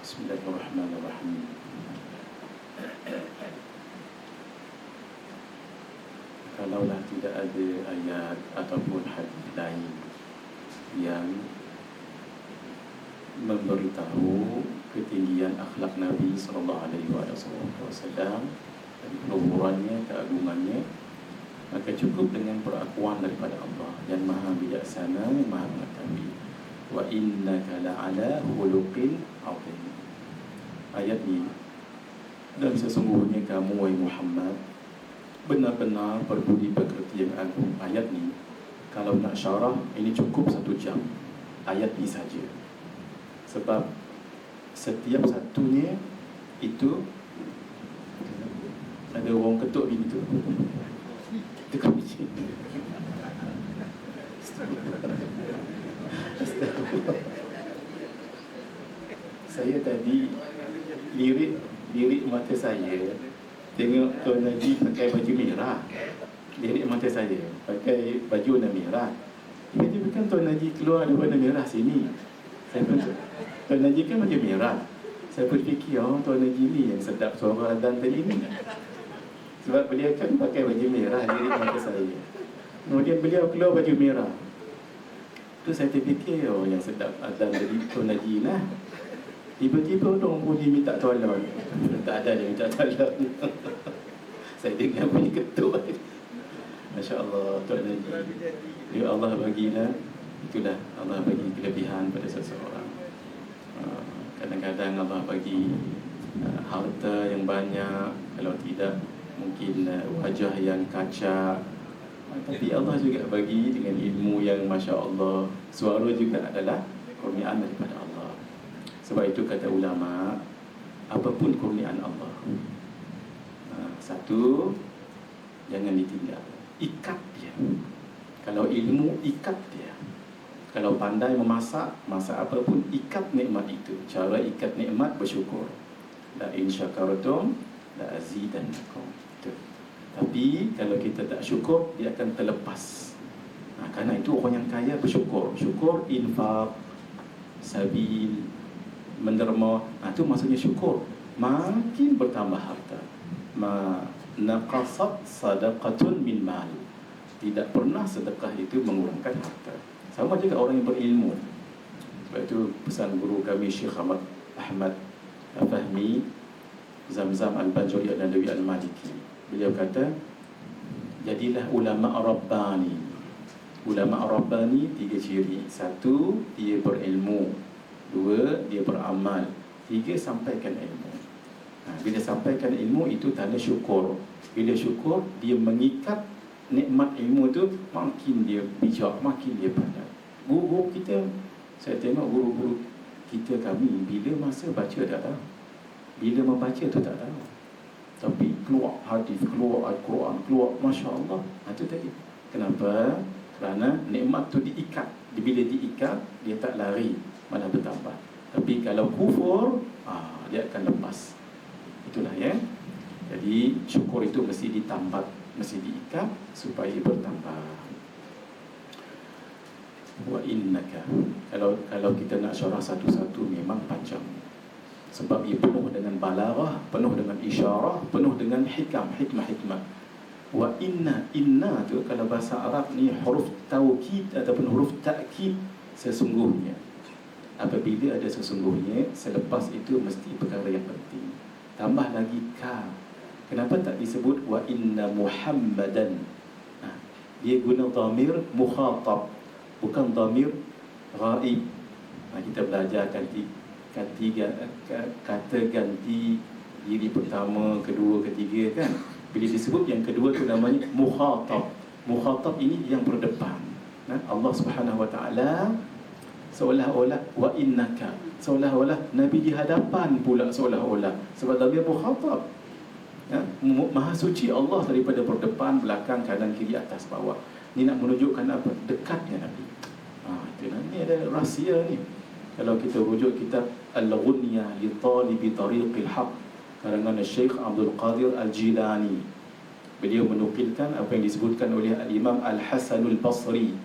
Bismillahirrahmanirrahim. Kalaulah tidak ada ayat ataupun hadis lain yang memberitahu ketinggian akhlak Nabi SAW dan keluhurannya, keagungannya, maka cukup dengan perakuan daripada Allah yang Maha Bijaksana, yang Maha Mengetahui. Wa innaka la'ala khuluqin 'azim. Ayat ini, dan sesungguhnya kamu wahai Muhammad benar-benar berbudi pekerti yang agung. Ayat ni kalau nak syarah ini cukup 1 jam. Ayat ni saja. Sebab setiap satunya itu ada orang ketuk gini tu. Dekat biji. Saya tadi lirik mata saya tengok Tuan Haji pakai baju merah. Lirik mata saya pakai baju warna merah. Tiba-tiba kan Tuan Haji keluar ada warna merah sini. Saya pun Tuan Haji kan baju merah. Saya pun fikir, oh Tuan Haji ni yang sedap suara azan tadi ni. Sebab beliau kan pakai baju merah, lirik mata saya. Kemudian beliau keluar baju merah. Tu saya terfikir, oh yang sedap azan tadi Tuan Haji lah. Tiba-tiba orang bunyi minta tolong. Tak ada yang minta tolong. Saya dengar bunyi ketuk. Masya Allah, Tuan Haji. Ya Allah bagilah. Itulah Allah bagi kelebihan pada seseorang. Kadang-kadang Allah bagi harta yang banyak. Kalau tidak, mungkin wajah yang kacak. Tapi Allah juga bagi dengan ilmu yang Masya Allah. Suara juga adalah kurniaan daripada Allah. Sebab itu kata ulama, apapun kurniaan Allah, satu, jangan ditinggal. Ikat dia. Kalau ilmu, ikat dia. Kalau pandai memasak, masak apapun, ikat nikmat itu. Cara ikat nikmat, bersyukur. La in syakartum la azidannakum. Tapi kalau kita tak syukur, dia akan terlepas. Kerana itu orang yang kaya bersyukur. Syukur, infak, sabil, menderma, itu maksudnya syukur. Makin bertambah harta. Ma naqasat sadaqatun min mal. Tidak pernah sedekah itu mengurangkan harta. Sama juga orang yang berilmu. Sebab itu pesan guru kami Syekh Ahmad Fahmi Zamzam Al-Banjuri Al-Nadawi Al-Maliki. Beliau kata, jadilah ulama Rabbani. Ulama Rabbani 3 ciri. 1, dia berilmu. 2, dia beramal. 3, sampaikan ilmu. Bila sampaikan ilmu, itu tanda syukur. Bila syukur, dia mengikat nikmat ilmu tu, makin dia bijak, makin dia pandai. Guru kita, saya tengok guru-guru kita kami, bila masa baca tak tahu, bila membaca tu tak tahu, tapi keluar hadis, keluar Al-Quran, keluar Masya Allah. Itu tadi. Kenapa? Kerana nikmat tu diikat. Bila diikat, dia tak lari, malah bertambah. Tapi kalau kufur, dia akan lepas. Itulah ya. Jadi syukur itu mesti ditambah, mesti diikat supaya bertambah. Wa innaka, kalau kita nak syarah satu-satu memang panjang. Sebab ia penuh dengan balaghah, penuh dengan isyarah, penuh dengan hikmah. Wa inna tu kalau bahasa Arab ni huruf taukid ataupun huruf ta'kid, sesungguhnya. Apabila ada sesungguhnya, selepas itu mesti perkara yang penting. Tambah lagi ka. Kenapa tak disebut wa inna Muhammadan? Dia guna dhamir mukhatab, bukan dhamir ghaib. Kita belajar kata ganti diri pertama, kedua, ketiga kan. Bila disebut yang kedua tu namanya mukhatab. Mukhatab ini yang berdepan. Allah Subhanahu Wa Taala seolah-olah wa innaka, seolah-olah Nabi di hadapan pula, seolah-olah sebab dhamir mukhatab. Maha suci Allah daripada berdepan, belakang, kanan, kiri, atas, bawah. Ni nak menunjukkan apa? Dekatnya Nabi. Ini ada rahsia ni. Kalau kita rujuk kitab Al-Ghunyah li Talibi Tariqil Haq karangan Syekh Abdul Qadir Al-Jilani, beliau menukilkan apa yang disebutkan oleh Al-Imam Al-Hasanul Basri.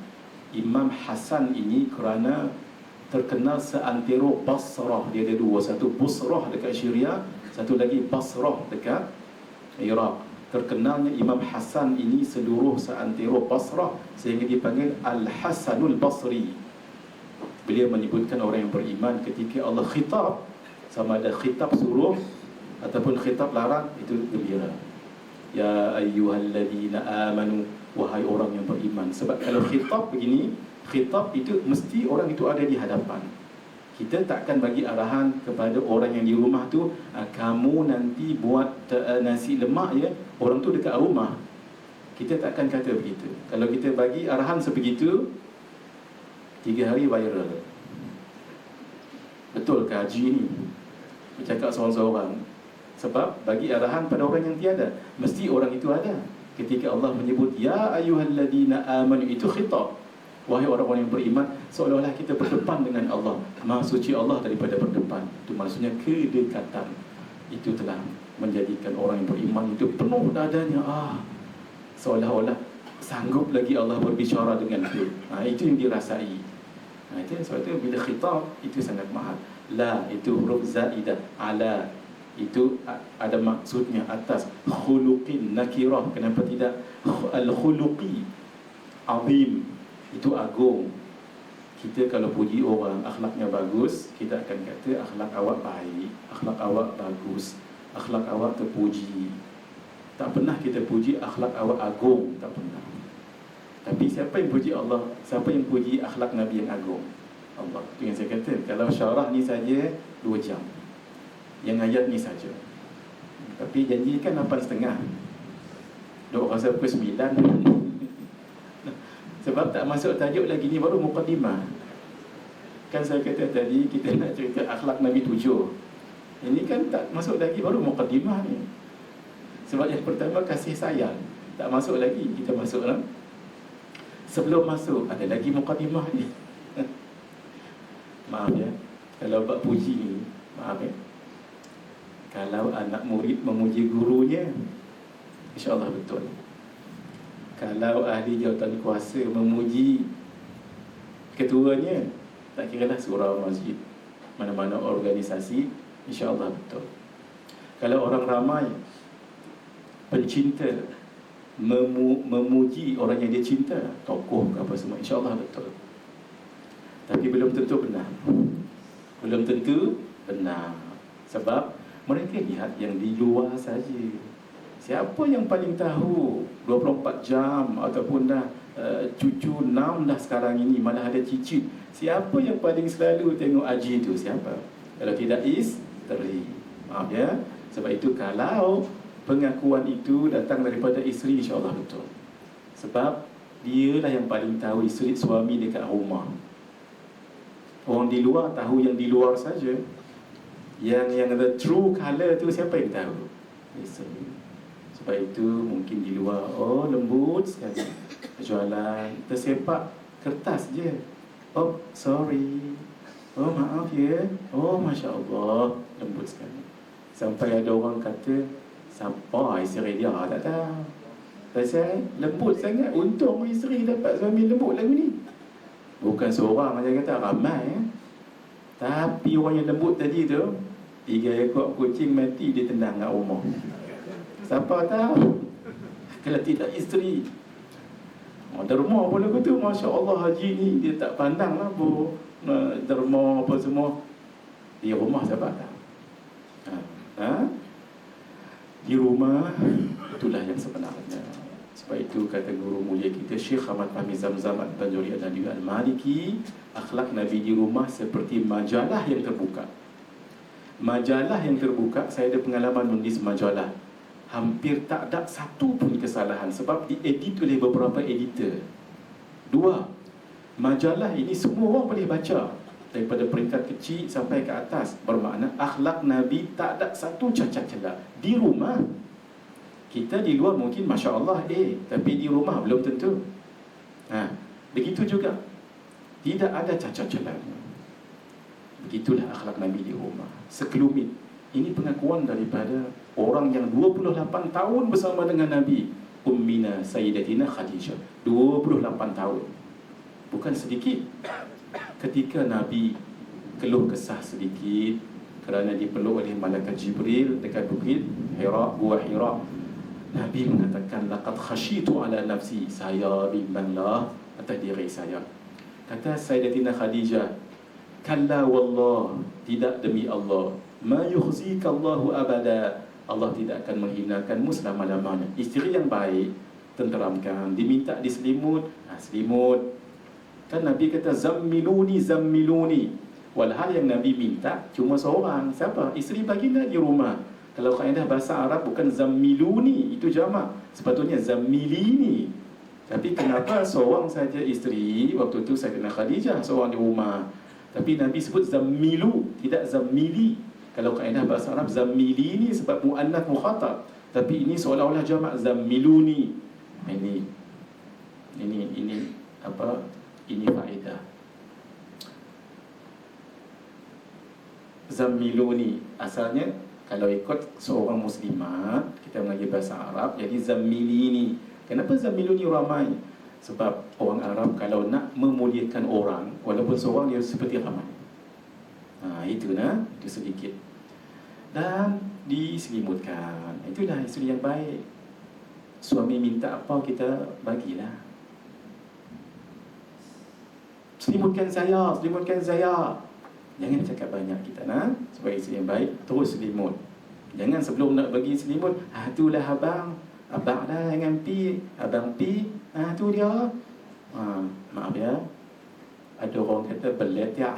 Imam Hasan ini kerana terkenal seantero Basrah. Dia ada dua, satu Busrah dekat Syria, satu lagi Basrah dekat Iraq. Terkenalnya Imam Hasan ini seluruh seantero Basrah sehingga dipanggil Al-Hasanul Basri. Beliau menyebutkan orang yang beriman ketika Allah khitab, sama ada khitab suruh ataupun khitab larang, itu gembira. Ya ayyuhalladzina amanu, wahai orang yang beriman. Sebab kalau khitab begini, khitab itu mesti orang itu ada di hadapan. Kita takkan bagi arahan kepada orang yang di rumah tu, kamu nanti buat nasi lemak ya, orang tu dekat rumah. Kita takkan kata begitu. Kalau kita bagi arahan sebegitu, 3 hari viral. Betul ke haji ni? Bercakap seorang-seorang. Sebab bagi arahan pada orang yang tiada, mesti orang itu ada. Ketika Allah menyebut ya ayyuhalladzina amanu, itu khitab, wahai orang-orang yang beriman, seolah-olah kita berdepan dengan Allah. Maha suci Allah daripada berdepan. Itu maksudnya kedekatan. Itu telah menjadikan orang yang beriman itu penuh dadanya, seolah-olah sanggup lagi Allah berbicara dengan dia. Itu yang dirasai. Itu sebab itu bila khitab itu sangat mahal. La itu huruf zaidah, ala itu ada maksudnya atas, khuluqin nakirah, kenapa tidak al-khuluqi azim, itu agung. Kita kalau puji orang akhlaknya bagus, kita akan kata akhlak awak baik, akhlak awak bagus, akhlak awak terpuji. Tak pernah kita puji akhlak awak agung, tak pernah. Tapi siapa yang puji Allah? Siapa yang puji akhlak Nabi yang agung? Allah. Itu yang saya kata, kalau syarah ni saja 2 jam, yang ayat ni saja. Tapi janjikan 8.30. Duk rasa pukul 9. Sebab tak masuk tajuk lagi, ni baru muqaddimah. Kan saya kata tadi kita nak cerita akhlak Nabi 7. Ini kan tak masuk lagi, baru muqaddimah ni. Sebab yang pertama kasih sayang, tak masuk lagi, kita masuk lah. Sebelum masuk ada lagi muqaddimah ni. Maaf ya, kalau bab puji ni, maaf ya, kalau anak murid memuji gurunya, insya-Allah betul. Kalau ahli jawatan kuasa memuji ketuanya, tak kiralah surau, masjid, mana-mana organisasi, insya-Allah betul. Kalau orang ramai pencinta memuji orang yang dia cinta, tokoh ke apa semua, insya-Allah betul. Tapi belum tentu benar. Belum tentu benar. Sebab mereka lihat yang di luar saja. Siapa yang paling tahu 24 jam ataupun dah cucu 6 dah sekarang ini, malah ada cicit. Siapa yang paling selalu tengok haji itu? Siapa? Kalau tidak isteri. Maaf ya. Sebab itu kalau pengakuan itu datang daripada isteri, insya-Allah betul. Sebab dialah yang paling tahu isteri suami dekat rumah. Orang di luar tahu yang di luar saja. Yang the true colour tu siapa yang tahu? Isteri. Sebab itu mungkin di luar, oh lembut sekali, jualan tersepak kertas je, oh sorry, oh maaf ya, oh Masya Allah, lembut sekali. Sampai ada orang kata, siapa isteri dia? Tak tahu. Pasal lembut sangat. Untung isteri dapat suami lembut lagu ni. Bukan seorang aja kata, ramai ya. Tapi orang yang lembut tadi tu, 3 ekor kucing mati dia tendang kat rumah. Siapa tahu? Kalau tidak isteri. Derma pun lagu tu, Masya Allah, haji ni dia tak pandang lah derma apa semua. Di rumah siapa tahu? Di rumah, itulah yang sebenarnya. Sebab itu kata guru mulia kita Syekh Ahmad Fahmi Zamzam Al-Banjuri dan juga Al-Maliki, akhlak Nabi di rumah seperti majalah yang terbuka. Majalah yang terbuka, saya ada pengalaman menulis majalah, hampir tak ada satu pun kesalahan sebab diedit oleh beberapa editor. 2, majalah ini semua orang boleh baca, daripada peringkat kecil sampai ke atas. Bermakna akhlak Nabi tak ada satu cacat celah. Di rumah, kita di luar mungkin Masya Allah tapi di rumah belum tentu. Begitu juga, tidak ada cacat celah. Begitulah akhlak Nabi di rumah, sekelumit. Ini pengakuan daripada orang yang 28 tahun bersama dengan Nabi, Ummina Sayyidatina Khadijah. 28 tahun, bukan sedikit. ketika Nabi keluh kesah sedikit kerana dipeluk oleh malaikat Jibril dekat bukit Hira, Gua Hira, Nabi mengatakan laqad khasyitu ala nafsi, saya bimbanglah atas diri saya. Kata Sayyidatina Khadijah, kalla wallah, tidak demi Allah, ma yukhzika Allahu abada, Allah tidak akan menghinakanmu selama-lamanya. Isteri yang baik, tenteramkan, diminta diselimut, selimut. Kan Nabi kata zammiluni zammiluni. Walhal yang Nabi minta cuma seorang. Siapa? Isteri baginda di rumah. Kalau kaedah bahasa Arab bukan zammiluni, itu jamak. Sepatutnya zammilini. Tapi kenapa seorang saja isteri? Waktu itu Sayyidatina Khadijah seorang di rumah. Tapi Nabi sebut zammilu, tidak zammili. Kalau kaedah bahasa Arab zammilini sebab muannath mukhatab. Tapi ini seolah-olah jamak zammiluni. Ini apa? Ini faedah. Zammiluni asalnya kalau ikut seorang muslimat, kita mengaji bahasa Arab, jadi zammilini. Kenapa zammiluni ramai? Sebab orang Arab kalau nak memuliakan orang, walaupun seorang, dia seperti ramai. Itu sedikit. Dan diselimutkan. Itulah isteri yang baik. Suami minta apa, kita bagilah. Selimutkan saya, selimutkan saya. Jangan cakap banyak kita sebagai isteri yang baik, terus selimut. Jangan sebelum nak bagi selimut, itulah abang dah jangan pi, abang pi, tu dia. Maaf ya, ada orang kata beletak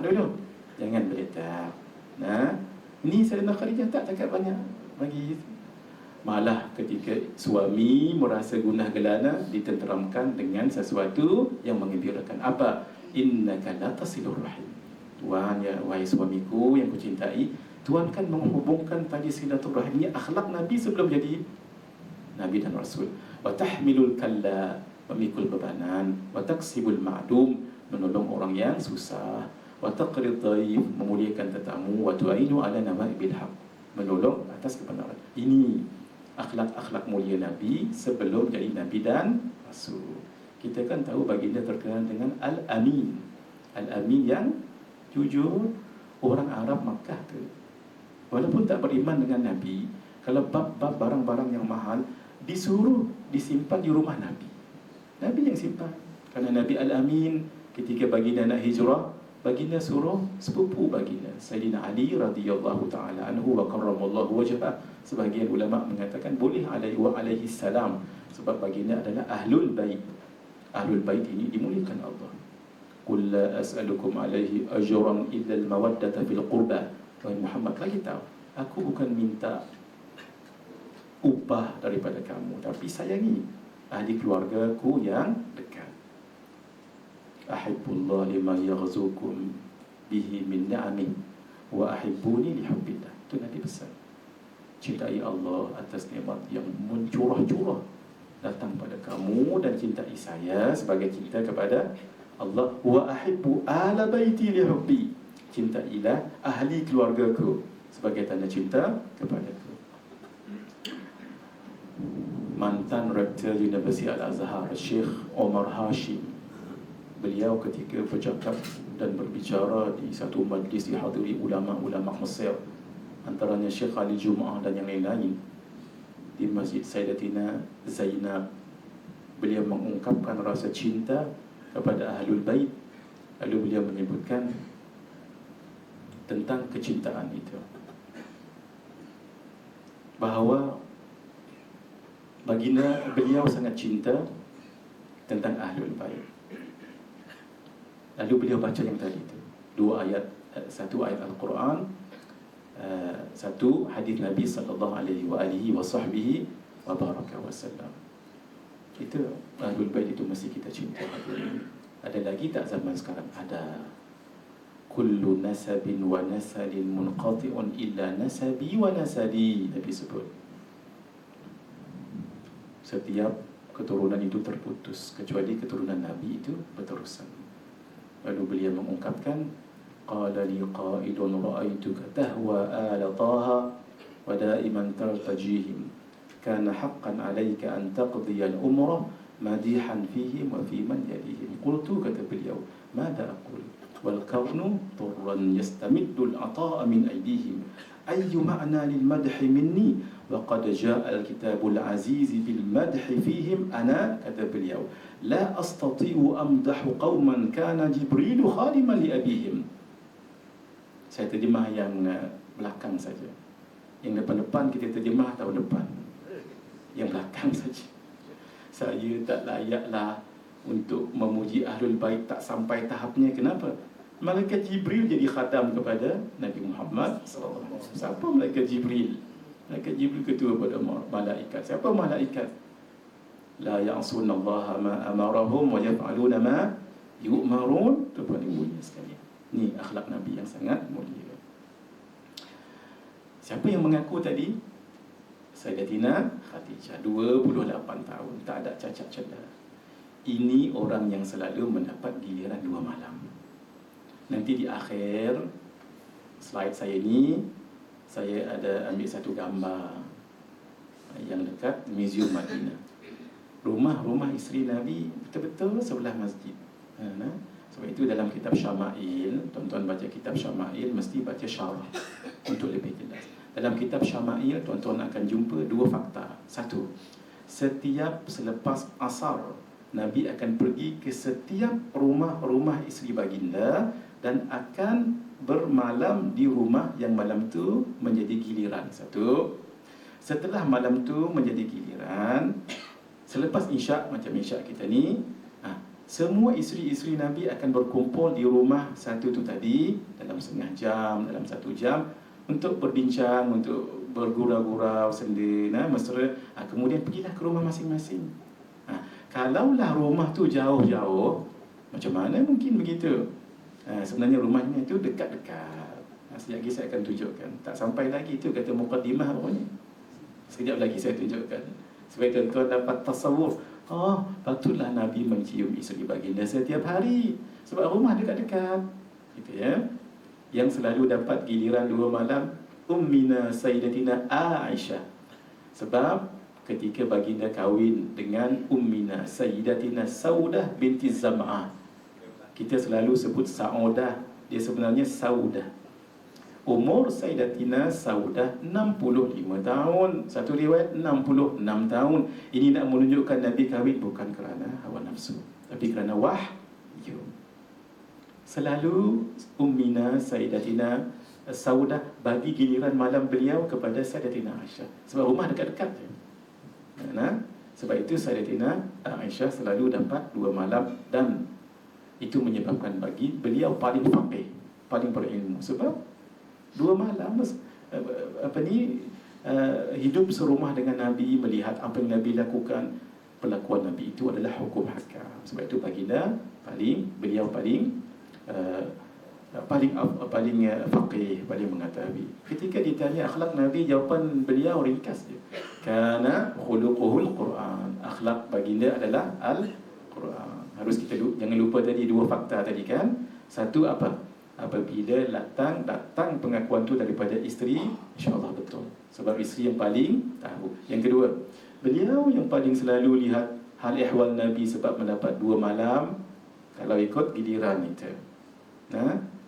dulu. Jangan beletak. Ini Sayyidatina Khadijah tak cakap banyak bagi. Malah ketika suami merasa gundah gelana, ditenteramkan dengan sesuatu yang menggembirakan. Apa? Innaka la tasilur rahim. Tuhan, ya wahai suamiku yang kucintai, Tuhan kan menghubungkan tali silaturahim. Ini akhlak Nabi sebelum jadi Nabi dan Rasul. Wa tahmilul kalla, memikul bebanan. Wa taksibul ma'dum, menolong orang yang susah. Wa taqrid dhaif, memuliakan tetamu. Wa tu'inu ala nama'ibil haq, menolong atas kebenaran. Ini akhlak-akhlak mulia Nabi sebelum jadi Nabi dan Rasul. Kita kan tahu baginda terkenal dengan Al-Amin. Al-Amin yang jujur. Orang Arab Makkah tu, walaupun tak beriman dengan Nabi, kalau bab-bab barang-barang yang mahal disuruh disimpan di rumah Nabi. Nabi yang simpan. Kerana Nabi Al-Amin, ketika baginda nak hijrah, baginda suruh sepupu baginda Sayyidina Ali radhiyallahu ta'ala anhu wa karramallahu wajhah. Sebahagian ulama mengatakan boleh alaihi salam, sebab baginda adalah ahlul bait. Ahlul bait ini dimuliakan Allah. Qul la as'alukum alaihi ajran illa al-mawaddata fil qurba. Wahai Muhammad, bagi tahu, aku bukan minta upah daripada kamu, tapi sayangi ahli keluargaku yang dekat. Ahibbullah lima yaghzukum bihi min ni'amin wa ahibbuni lihubbillah. Itu Nabi pesan. Cintai Allah atas nikmat yang mencurah-curah datang pada kamu, dan cintai saya sebagai cinta kepada Allah. Wa ahibbu ala baiti li hubbi, cintailah ahli keluargaku sebagai tanda cinta kepadaku. Mantan Rektor Universiti Al-Azhar, Syekh Omar Hashim, beliau ketika bercakap dan berbicara di satu majlis dihadiri ulama-ulama Mesir, antaranya Syekh Ali Jum'ah dan yang lain-lain, di Masjid Sayyidatina Zainab, beliau mengungkapkan rasa cinta kepada Ahlul Bait. Lalu beliau menyebutkan tentang kecintaan itu, bahawa baginda beliau sangat cinta tentang Ahlul Bait. Lalu beliau baca yang tadi itu, dua ayat, satu ayat Al-Quran, satu hadis Nabi sallallahu alaihi wa alihi wa sahbihi wa baraka wasallam. Itu Ahlul Bait itu mesti kita cinta. Ada lagi tak zaman sekarang? Ada. Kullu nasabin wa nasalin munqati'un illa nasabi wa nasali, Nabi sebut. Setiap keturunan itu terputus kecuali keturunan Nabi itu berterusan. Lalu beliau mengungkapkan, qala li qaidun ra'aituka tahwa ala taha wa da'iman tartajihim kana haqqan 'alayka an taqdiya al-umrah madihan fihim wa fi man yalihim. Qultu, kata beliau, mada aqul wal kaunu turran yastamiddul ata'a min aydihim ayyu ma'na lil madhi minni wa qad ja'a al kitabul aziz bil madhi fihim ana, kata beliau, la astati'u amdahu qauman kana jibril khadiman li abihim. Saya terjemah yang belakang saja. Yang depan-depan kita terjemah tahun depan. Yang belakang saja. Saya tak layaklah untuk memuji Ahlul Bait, tak sampai tahapnya. Kenapa? Malaikat Jibril jadi khatam kepada Nabi Muhammad SAW. Siapa Malaikat Jibril? Malaikat Jibril ketua pada malaikat. Siapa malaikat? La ya'sunallaha ma amarahum wa yaf'aluna ma yu'marun. Itu paling mulia sekali. Ini akhlak Nabi yang sangat mulia. Siapa yang mengaku tadi? Sayyidatina Khadijah, 28 tahun, tak ada cacat celah. Ini orang yang selalu mendapat giliran 2 malam. Nanti di akhir slide saya ni, saya ada ambil satu gambar yang dekat Museum Madinah. Rumah isteri Nabi betul-betul sebelah masjid. Sebab itu dalam kitab Syama'il, tuan-tuan baca kitab Syama'il mesti baca syarah untuk lebih jelas. Dalam kitab Syama'il, tuan-tuan akan jumpa 2 fakta. Satu, setiap selepas asar, Nabi akan pergi ke setiap rumah-rumah isteri baginda dan akan bermalam di rumah yang malam tu menjadi giliran. Satu. Setelah malam tu menjadi giliran, selepas isyak, macam isyak kita ni, semua isteri-isteri Nabi akan berkumpul di rumah satu tu tadi dalam setengah jam, dalam 1 jam, untuk berbincang, untuk bergurau-gurau senda, mesra. Kemudian pergilah ke rumah masing-masing. Kalaulah rumah tu jauh-jauh, macam mana mungkin begitu? Sebenarnya rumahnya itu dekat-dekat. Sekejap lagi saya akan tunjukkan. Tak sampai lagi tu kata muqaddimah pokoknya. Sekejap lagi saya tunjukkan, supaya tuan-tuan dapat tasawuf. Patutlah Nabi mencium isteri baginda setiap hari, sebab rumah dekat-dekat. Gitu ya. Yang selalu dapat giliran 2 malam, Ummina Sayyidatina Aisyah. Sebab ketika baginda kahwin dengan Ummina Sayyidatina Saudah binti Zam'ah, kita selalu sebut Saudah, dia sebenarnya Saudah. Umur Sayyidatina Saudah 65 tahun. Satu riwayat 66 tahun. Ini nak menunjukkan Nabi kahwin bukan kerana hawa nafsu, tapi kerana wahyu. Selalu Ummina Sayyidatina Saudah bagi giliran malam beliau kepada Sayyidatina Aisyah, sebab rumah dekat-dekat je. Sebab itu Sayyidatina Aisyah selalu dapat 2 malam, dan itu menyebabkan bagi beliau paling faqih, paling berilmu. Sebab 2 malam hidup serumah dengan Nabi, melihat apa yang Nabi lakukan. Perlakuan Nabi itu adalah hukum hakam. Sebab itu baginda beliau paling faqih, paling mengetahui. Ketika ditanya akhlak Nabi, jawapan beliau ringkas je. Kana khuluquhul Quran. Akhlak baginda adalah Al-Quran. Harus kita jangan lupa tadi 2 fakta tadi kan. Satu apa? Apabila datang pengakuan tu daripada isteri, insya-Allah betul. Sebab isteri yang paling tahu. Yang kedua, beliau yang paling selalu lihat hal ehwal Nabi, sebab mendapat 2 malam kalau ikut giliran itu.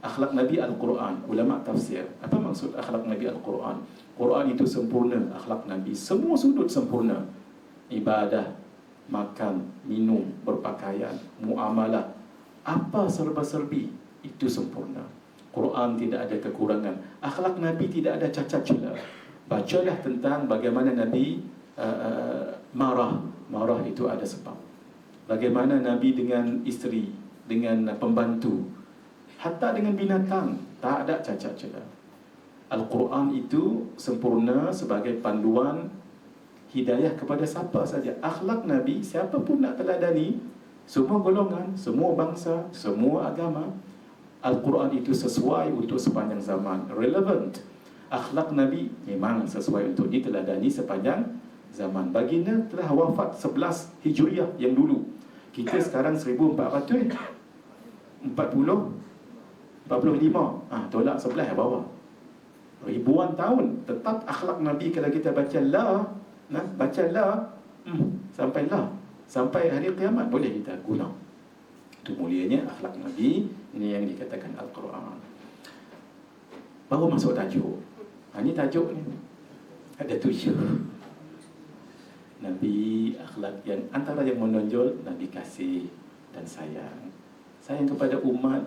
Akhlak Nabi Al-Quran. Ulama tafsir, apa maksud akhlak Nabi Al-Quran? Quran itu sempurna, akhlak Nabi semua sudut sempurna. Ibadah, makan, minum, berpakaian, muamalah, apa serba-serbi itu sempurna. Quran tidak ada kekurangan. Akhlak Nabi tidak ada cacat celah. Bacalah tentang bagaimana Nabi marah itu ada sebab. Bagaimana Nabi dengan isteri, dengan pembantu, hatta dengan binatang, tak ada cacat celah. Al-Quran itu sempurna sebagai panduan hidayah kepada siapa saja. Akhlak Nabi, siapa pun nak teladani, semua golongan, semua bangsa, semua agama, Al-Quran itu sesuai untuk sepanjang zaman, relevant. Akhlak Nabi memang sesuai untuk diteladani sepanjang zaman. Baginda telah wafat 11 Hijriah yang dulu. Kita sekarang 1445. Tolak 11 bawah. Ribuan tahun tetap akhlak Nabi. Kalau kita baca la, sampai la, sampai hari kiamat boleh kita guna. Itu mulianya akhlak Nabi. Ini yang dikatakan Al-Quran. Baru masuk tajuk. Ini tajuk ni ada 7. Nabi akhlak yang antara yang menonjol, Nabi kasih dan sayang. Sayang kepada umat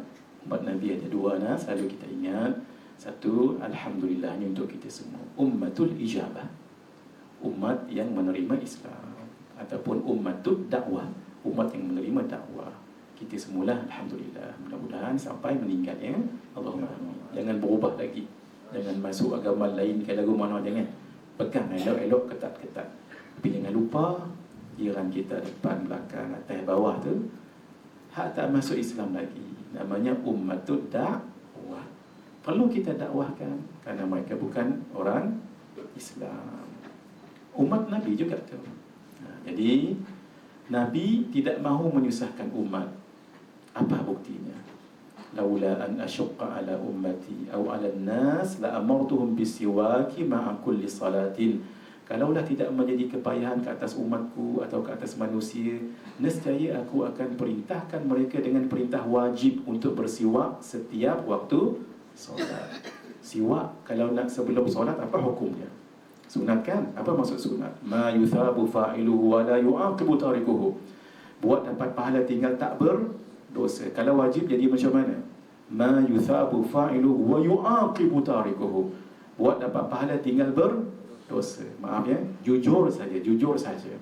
Nabi ada 2 selalu kita ingat. Satu, alhamdulillah, ini untuk kita semua, ummatul ijabah, umat yang menerima Islam, ataupun ummatul dakwah, umat yang menerima dakwah. Kita semualah alhamdulillah, mudah-mudahan sampai meninggal ya. Allahumma amin. Jangan berubah lagi, jangan masuk agama lain ke lagu mana, jangan. Pegang elok-elok, ketat-ketat. Tapi jangan lupa jiran kita depan, belakang, atas, bawah tu hak tak masuk Islam lagi. Namanya ummatul dakwah. Perlu kita dakwahkan kerana mereka bukan orang Islam. Umat Nabi juga tu. Jadi Nabi tidak mahu menyusahkan umat. Apa buktinya? Laula an asyqa ala ummati aw ala an-nas la amartuhum bisiwaki ma'a kulli salatin. Kalaulah tidak menjadi kepayahan ke atas umatku atau ke atas manusia, nescaya aku akan perintahkan mereka dengan perintah wajib untuk bersiwak setiap waktu solat. Siwak kalau nak sebelum solat, apa hukumnya? Sunat kan? Apa maksud sunat? Ma yuthabu fa'iluhu wa la yu'aqibu tarikuhu. Buat dapat pahala, tinggal tak berdosa. Kalau wajib jadi macam mana? Ma yuthabu fa'iluhu wa yu'aqibu tarikuhu. Buat dapat pahala, tinggal berdosa. Maaf ya, jujur saja, jujur saja.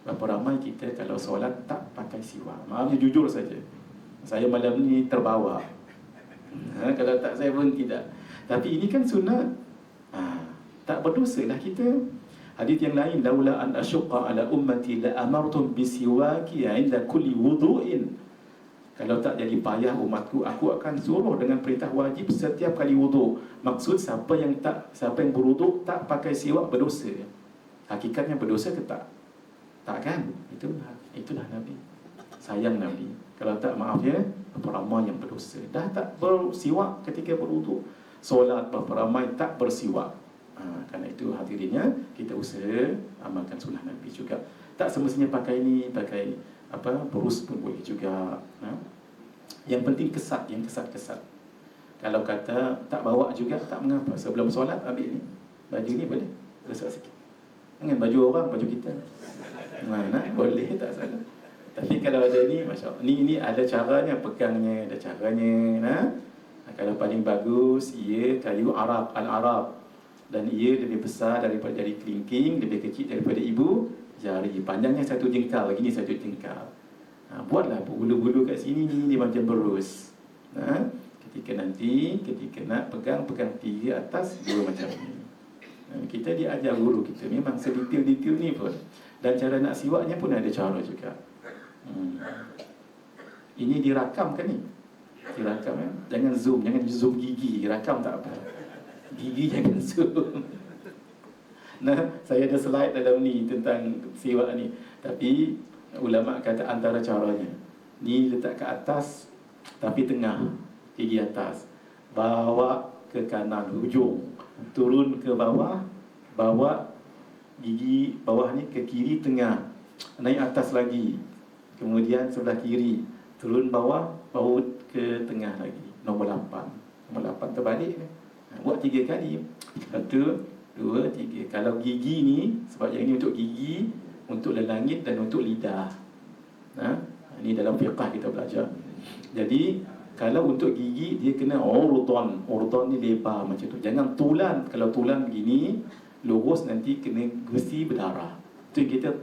Berapa ramai kita kalau solat tak pakai siwak? Maaf ya, jujur saja. Saya malam ni terbawa. Kalau tak, saya pun tidak. Tapi ini kan sunat. Tak berdosa lah kita. Hadis yang lain, laula an asyqa ala ummati la amartum bisiwaki 'inda kulli wudu'in. Kalau tak jadi payah umatku, aku akan suruh dengan perintah wajib setiap kali wuduk. Maksud siapa yang berwuduk tak pakai siwak berdosa. Hakikatnya berdosa ke tak? Tak kan? Itulah Nabi. Sayang Nabi. Kalau tak, maaf ya, berapa ramai yang berdosa. Dah tak bersiwak ketika berwuduk. Solat berapa ramai tak bersiwak. Kerana itu hadirinnya, kita usaha amalkan sunnah Nabi juga. Tak semestinya pakai ini, pakai berus pun boleh juga. Yang penting kesat, yang kesat-kesat. Kalau kata tak bawa juga, tak mengapa. Sebelum solat ambil ni, baju ni boleh kesat sikit. Jangan baju orang, baju kita. Mana boleh, tak salah. Tapi kalau ada ni, Masya Allah, ni ada caranya, pegangnya, ada caranya. Kalau paling bagus, ia kayu Arab, Al-Arab. Dan ia lebih besar daripada jari kelingking, lebih kecil daripada ibu jari. Panjangnya 1 jengkal, begini 1 jengkal. Buatlah bulu-bulu kat sini ni macam berus. Ketika nak pegang 3 atas, 2 macam ni. Kita diajar guru kita memang sedetail-detail ni pun. Dan cara nak siwaknya pun ada cara juga. Ini dirakam kan ni? Dirakam ya? Jangan zoom gigi, rakam tak apa. Gigi jangan zoom. Saya ada slide dalam ni tentang siwak ni. Tapi ulama kata antara caranya, ni letak ke atas tapi tengah, gigi atas, bawa ke kanan hujung, turun ke bawah, bawa gigi bawah ni ke kiri tengah, naik atas lagi, kemudian sebelah kiri, turun bawah, baut ke tengah lagi. Nombor 8 terbalik ni. Buat 3 kali. 1, 2, 3. Kalau gigi ni, sebab yang ni untuk gigi, untuk lelangit dan untuk lidah. Ini dalam fiqah kita belajar. Jadi kalau untuk gigi, dia kena urdan. Urdan ni lebar macam tu. Jangan tulan. Kalau tulan begini lurus, nanti kena gusi berdarah. Itu kita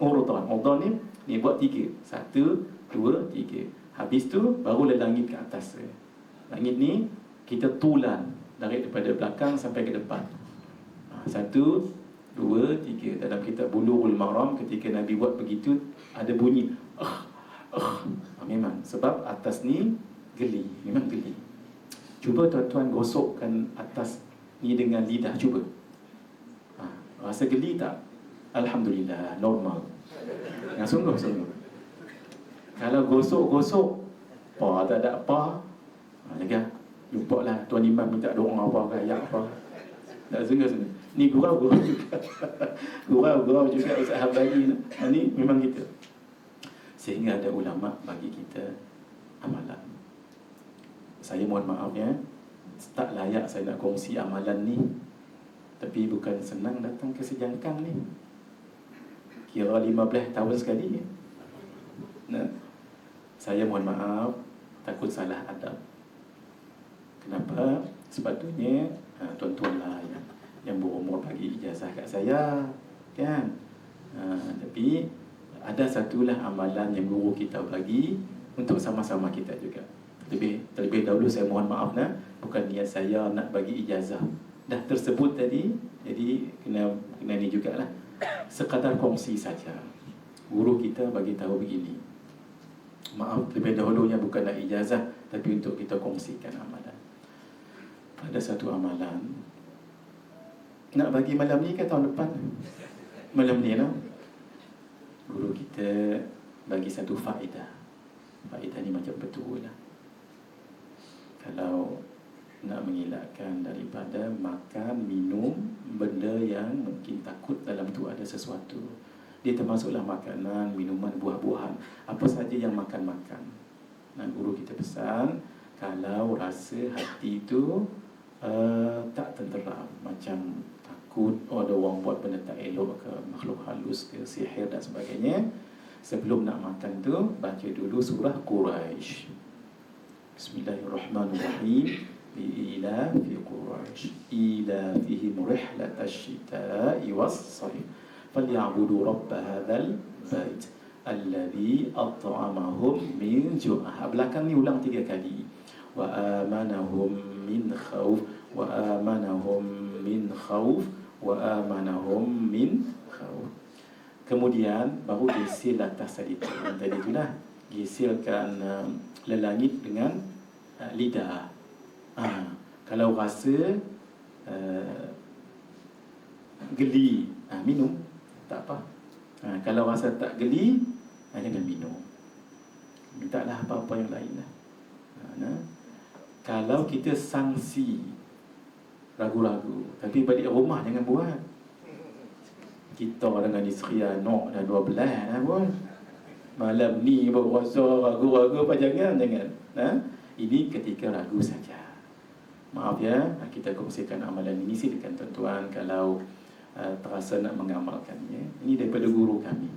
urdan. Urdan ni buat 3. 1, 2, 3. Habis tu baru lelangit ke atas. Langit ni kita tulan daripada belakang sampai ke depan. 1, 2, 3. Dalam kitab Bulughul Maram, ketika Nabi buat begitu, ada bunyi memang sebab atas ni geli, memang geli. Cuba tuan-tuan gosokkan atas ni dengan lidah, cuba. Rasa geli tak? Alhamdulillah, normal. Yang sungguh-sungguh. Kalau gosok-gosok, tak ada apa, jaga. Lupa lah Tuan Imam minta doa apa ke, ayat apa. Tak sungguh-sungguh. Ni gurau-gurau juga. Gurau-gurau juga Ustaz Habari. Ini memang kita. Sehingga ada ulama bagi kita amalan. Saya mohon maaf ya, tak layak saya nak kongsi amalan ni. Tapi bukan senang datang ke sejangkang ni. Kira 15 tahun sekali. Nah, saya mohon maaf, takut salah adab. Kenapa? Sepatutnya tuan-tuan lah yang berumur bagi ijazah kat saya, kan? Tapi ada satulah amalan yang guru kita bagi untuk sama-sama kita juga. Terlebih dahulu saya mohon maaf bukan niat saya nak bagi ijazah. Dah tersebut tadi, jadi kena ni jugalah. Sekadar kongsi saja. Guru kita bagi tahu begini. Maaf, terlebih dahulunya bukan nak ijazah, tapi untuk kita kongsikan amalan. Ada satu amalan nak bagi malam ni ke tahun depan? Malam ni lah. Guru kita bagi satu faedah. Faedah ni macam betul lah. Kalau nak mengelakkan daripada makan, minum benda yang mungkin takut dalam tu ada sesuatu. Dia termasuklah makanan, minuman, buah-buahan, apa saja yang makan-makan. Dan guru kita pesan, kalau rasa hati itu tak tenteram, macam takut ada orang buat benda tak elok ke, makhluk halus ke, sihir dan sebagainya, sebelum nak makan tu baca dulu surah Quraisy. Bismillahirrahmanirrahim. Ila fi Quraisy ila fihim rihlatash shita'i was-sayf falyabudu rabb hadzal bait alladhi at'amahum min ju'. Belakang ni ulang 3 kali. Wa amanahum min khauf wa amanahum min khauf wa amanahum min khauf. Kemudian baru gesil atas tadi tu. Tadi itulah gesilkan lelangit dengan lidah. Kalau rasa geli, minum, tak apa. Kalau rasa tak geli, jangan minum. Mintalah apa-apa yang lain lah. Kalau kita sangsi, ragu-ragu, tapi balik rumah jangan buat. Kita dengan isteri anak dah 12 dah pun. Malam ni berpuasa ragu-ragu apa jangan. Ini ketika ragu saja. Maaf ya, kita kongsikan amalan ini silakan tuan-tuan kalau terasa nak mengamalkannya. Ini daripada guru kami.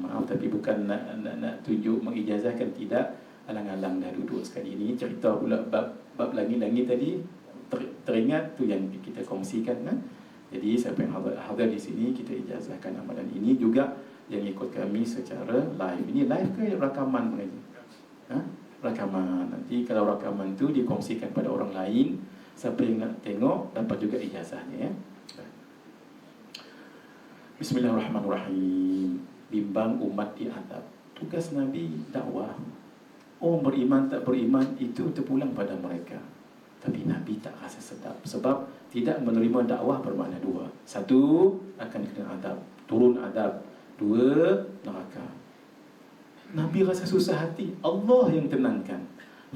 Maaf tapi bukan nak tunjuk mengijazahkan, tidak. Alang-alang dah duduk sekali ini. Cerita pula bab langit-langit tadi, teringat tu yang kita kongsikan. Jadi siapa yang hadir di sini, kita ijazahkan amalan ini juga yang ikut kami secara live. Ini live ke rakaman mengaji? Rakaman. Nanti kalau rakaman tu dikongsikan pada orang lain, siapa yang nak tengok dapat juga ijazahnya ya. Bismillahirrahmanirrahim. Bimbang umat di adab. Tugas Nabi dakwah. Orang beriman tak beriman itu terpulang pada mereka. Tapi Nabi tak rasa sedap sebab tidak menerima dakwah bermakna dua. Satu, akan kena adab, turun adab. Dua, neraka. Nabi rasa susah hati, Allah yang tenangkan.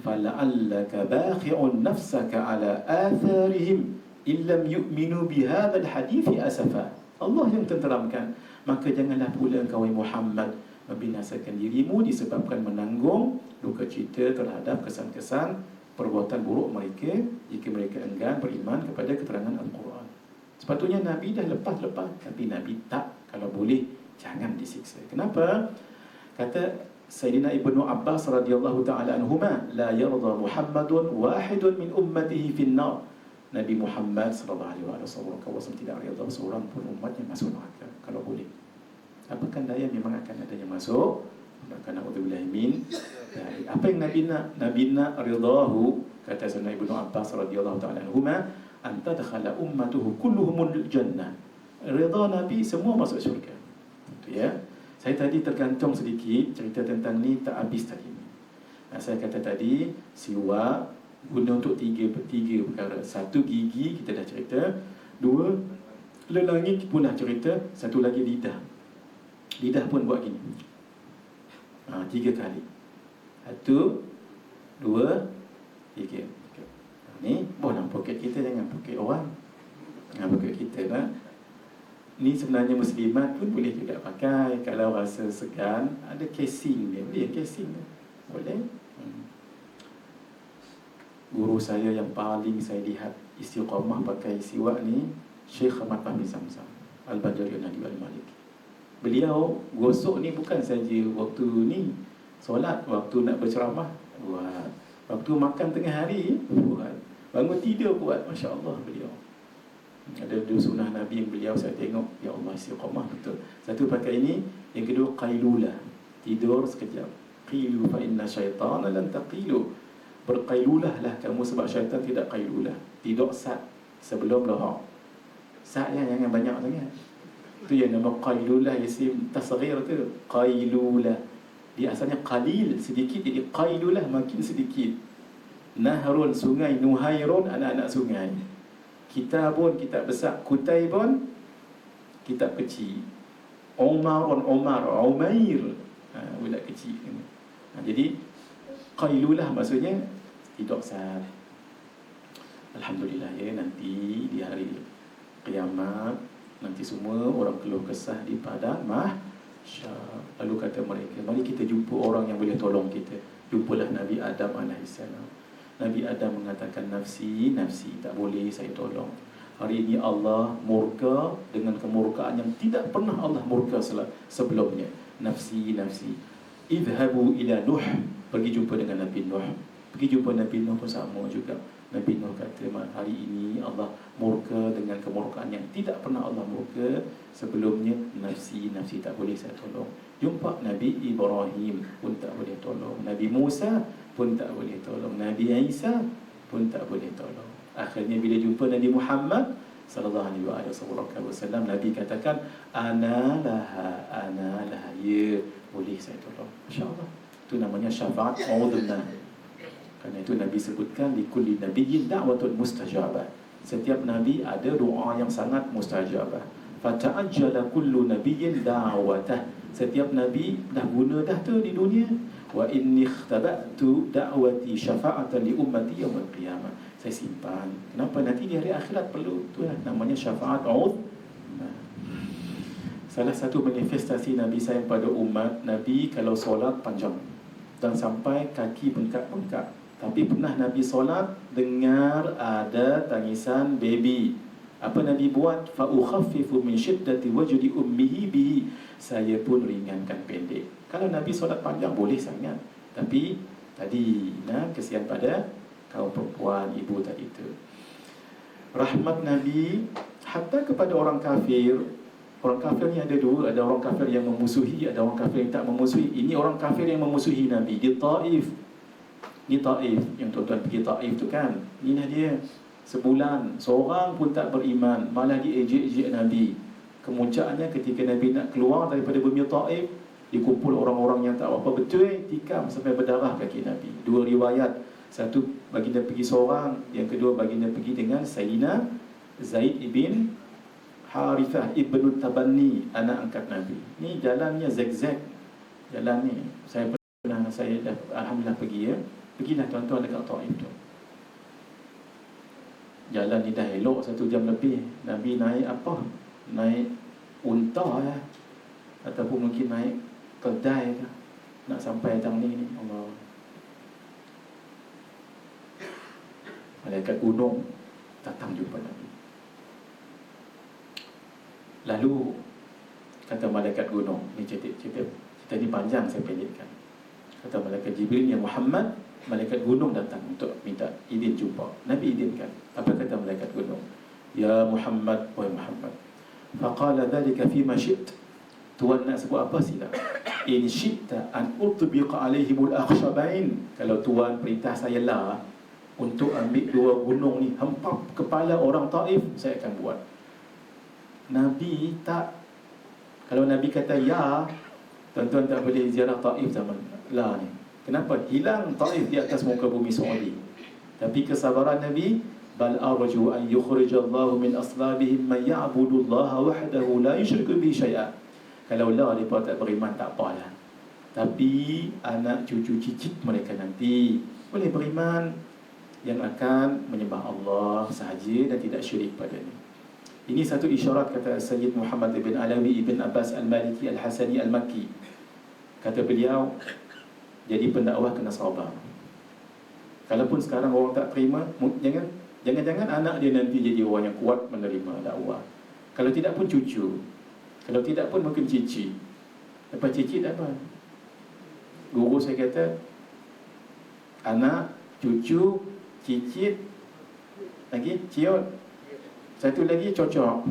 Fala'allaka baqi'un nafsaka ala atharihim illam yu'minu bihadzal hadithi asafa. Allah yang tenteramkan. Maka janganlah pula engkau Muhammad membinasakan dirimu disebabkan menanggung duka cita terhadap kesan-kesan perbuatan buruk mereka jika mereka enggan beriman kepada keterangan Al-Quran. Sepatutnya Nabi dah lepas-lepas, tapi Nabi tak. Kalau boleh jangan disiksa. Kenapa? Kata Sayyidina Ibnu Abbas radhiyallahu taala anhuma, la yarda Muhammadun wahidun min ummatihi fin-nar. Nabi Muhammad sallallahu alaihi wasallam tidak redha seorang pun umatnya masuk neraka kalau boleh. Apakah daya memang akan ada yang masuk? Maka naudzubillah min. Apa yang Nabi nak? Nabi nak ridahu, kata Sayyidina Ibnu Abbas radhiyallahu taala anhuma, anta dakhala ummatuhu kulluhumul jannah. Redha Nabi semua masuk syurga. Itu ya. Saya tadi tergantung sedikit cerita tentang ni tak habis tadi. Saya kata tadi siwak guna untuk tiga perkara. Satu, gigi kita dah cerita. Dua, lelangit pun dah cerita. Satu lagi lidah. Lidah pun buat gini. 3 kali. 1, 2, 3. Ni dalam poket kita, jangan poket orang. Poket kita kata nak, ni sebenarnya muslimat pun boleh juga pakai. Kalau rasa segan, ada casing dia, boleh casing dia. Boleh. Guru saya yang paling saya lihat istiqamah pakai siwak ni, Syekh Ahmad Fahmi Zamzam Al-Badari Nadi Al-Maliki. Beliau gosok ni bukan saja waktu ni solat, waktu nak berceramah buat, waktu makan tengah hari buat, bangun tidur buat. Masya Allah beliau. Ada dua sunnah Nabi yang beliau saya tengok, ya Allah, istiqamah betul. Satu pakai ini, yang kedua qailulah, tidur sekejap. Qilu fa inna syaitana lan taqilu. Berqailulah lah kamu sebab syaitan tidak qailulah. Tidur sat sebelum lohar. Sat jangan banyak sangat. Itu yang nama qailulah, isim tasghir tu. Qailulah. Dia asalnya qalil, sedikit, jadi qailulah makin sedikit. Nahrun, sungai, nuhairun, anak-anak sungai. Kitabun, kitab besar. Kutaibun, kitab kecil. Umarun, Umar, Umair, budak kecil. Jadi qailulah maksudnya tidur sal. Alhamdulillah ya, nanti di hari kiamat nanti semua orang keluh kesah di padang mahsyar. Lalu kata mereka, mari kita jumpa orang yang boleh tolong kita. Jumpalah Nabi Adam alaihissalam. Nabi Adam mengatakan, nafsi, nafsi, tak boleh saya tolong. Hari ini Allah murka dengan kemurkaan yang tidak pernah Allah murka sebelumnya. Nafsi, nafsi. Idhabu ila Nuh, pergi jumpa dengan Nabi Nuh. Pergi jumpa Nabi Nuh pun sama juga. Nabi Nuh kata, hari ini Allah murka dengan kemurkaan yang tidak pernah Allah murka sebelumnya. Nafsi, nafsi, tak boleh saya tolong. Jumpa Nabi Ibrahim pun tak boleh tolong. Nabi Musa pun tak boleh tolong. Nabi Isa pun tak boleh tolong. Akhirnya bila jumpa Nabi Muhammad sallallahu alaihi wasallam, Nabi katakan, ana laha, ya, boleh saya tolong. Masya-Allah. Itu namanya syafaat udhna. Kerana itu Nabi sebutkan, likulli nabiyyin da'watun mustajabah. Setiap nabi ada doa yang sangat mustajabah. Fata'ajjala kullu nabiyyin da'watah. Setiap nabi dah guna dah tu di dunia. Wa inni ikhtaba'tu da'wati syafa'atan li ummati yaumil qiyamah. Saya simpan. Kenapa? Nanti di hari akhirat perlu. Itu namanya syafaat udhna. Salah satu manifestasi Nabi saya pada umat, Nabi kalau solat panjang dan sampai kaki bengkak-bengkak. Tapi pernah Nabi solat dengar ada tangisan baby. Apa Nabi buat? Fa ukhaffifu min shiddati wajdi ummihi bihi. Saya pun ringankan pendek. Kalau Nabi solat panjang boleh sangat. Tapi tadi kesian pada kaum perempuan, ibu tadi itu. Rahmat Nabi hatta kepada orang kafir. Orang kafir ni ada dua, ada orang kafir yang memusuhi, ada orang kafir yang tak memusuhi. Ini orang kafir yang memusuhi Nabi di Taif. Ni Taif, yang tuan-tuan pergi Taif tu kan. Inilah dia. Sebulan seorang pun tak beriman, malah diejek-ejek Nabi. Kemuncaknya ketika Nabi nak keluar daripada bumi Taif, dikumpul orang-orang yang tak apa betul, tikam sampai berdarah kaki Nabi. Dua riwayat. Satu baginda pergi seorang, yang kedua baginda pergi dengan Sayyidina Zaid ibn Harithah ibn Tabanni, anak angkat Nabi. Ni jalannya zigzag. Jalan ni saya dah alhamdulillah pergi ya. Pergilah tuan-tuan dekat Taif tu. Jalan ni dah elok 1 jam lebih. Nabi naik apa? Naik unta ya. Ataupun mungkin naik kedai ke. Nak sampai tang ni Allah. Malaikat gunung datang jumpa Nabi. Lalu kata malaikat gunung, ni cerita ni panjang, saya pendekkan. Kata malaikat Jibril, ya Muhammad, malaikat gunung datang untuk minta izin jumpa. Nabi izinkan. Apa kata malaikat gunung? Ya Muhammad, wahai Muhammad. Faqala dhalika fima syi't. Tuan nak sebut apa sila? In syi'ta an utbiqa alaihimul akhshabain. Kalau Tuan perintah saya lah untuk ambil 2 gunung ni, hempap kepala orang Taif, saya akan buat. Nabi tak. Kalau Nabi kata ya, tuan-tuan tak boleh ziarah Taif zaman lah ni. Kenapa? Hilang Taif di atas muka bumi Saudi. Tapi kesabaran Nabi, bal arju an yukhrijallahu min aslabihim man ya'budu Allah wahdahu la yusyriku bihi syai'a. Kalau lah mereka tak beriman, tak apalah. Tapi anak cucu cicit mereka nanti boleh beriman, yang akan menyembah Allah sahaja dan tidak syirik padanya. Ini satu isyarat, kata Sayyid Muhammad ibn Alawi ibn Abbas al-Maliki al-Hasani al-Makki. Kata beliau, jadi pendakwah kena sabar. Kalaupun sekarang orang tak terima, jangan-jangan anak dia nanti jadi orang yang kuat menerima dakwah. Kalau tidak pun cucu. Kalau tidak pun mungkin cici. Lepas cici apa? Guru saya kata, anak, cucu, cicit, lagi ciot, satu lagi cocok.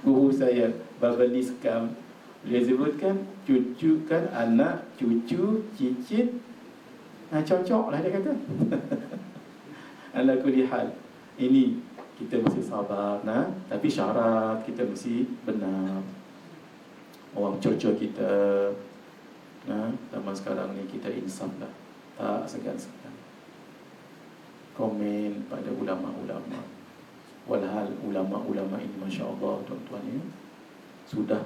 Guru saya Babali Skam, dia sebutkan cucu kan, anak, cucu, cicit, cocok lah dia kata. Ala kulli hal, ini kita mesti sabar, tapi syarat kita mesti benar. Orang cocok kita, zaman sekarang ni kita insaf lah, tak segan-segan komen pada ulama-ulama. Walhal ulama-ulama ini, Masya Allah tuan-tuan ini, sudah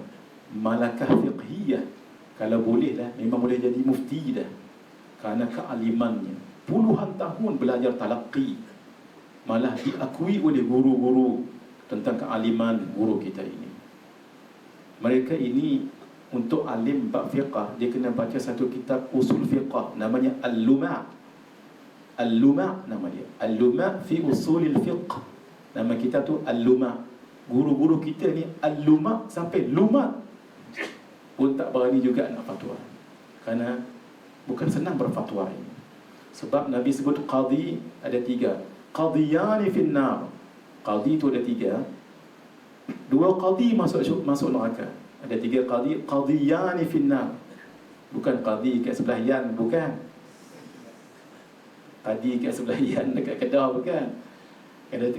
malakah fiqhiyah. Kalau boleh lah, memang boleh jadi mufti dah, kerana kealimannya. Puluhan tahun belajar talaqi, malah diakui oleh guru-guru tentang kealiman guru kita ini. Mereka ini untuk alim bab fiqah, dia kena baca satu kitab usul fiqah, namanya Al-Luma'. Al-Luma' nama dia, Al-Luma' fi usulil fiqh. Nama kita tu Al-Luma'. Guru-guru kita ni Al-Luma' sampai Luma' pun tak berani juga nak fatwa, kerana bukan senang berfatwa ini. Sebab Nabi sebut qadhi ada 3. Qadhiyani finnar. Qadhi tu ada 3. 2 qadhi masuk neraka. Ada 3 qadhi. Qadhiyani finnar. Bukan qadhi kat sebelah yan, bukan. Qadhi kat sebelah yan dekat Kedah, bukan.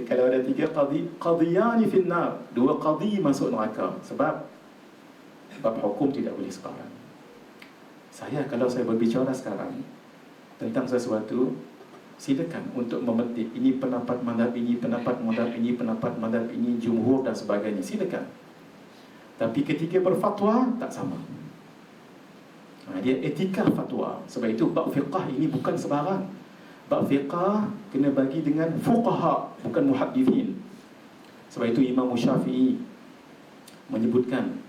Kalau ada 3 qadhi, qadhiyani finnar, 2 qadhi masuk neraka. Sebab bab hukum tidak boleh sekarang. Kalau saya berbicara sekarang tentang sesuatu, silakan untuk memetik ini pendapat mazhab ini, pendapat mazhab ini, pendapat mazhab ini, jumhur dan sebagainya, silakan. Tapi ketika berfatwa tak sama. Dia etika fatwa. Sebab itu bab fiqah ini bukan sebarang. Bab fiqah kena bagi dengan fuqaha, bukan muhaddithin. Sebab itu Imam Syafi'i menyebutkan,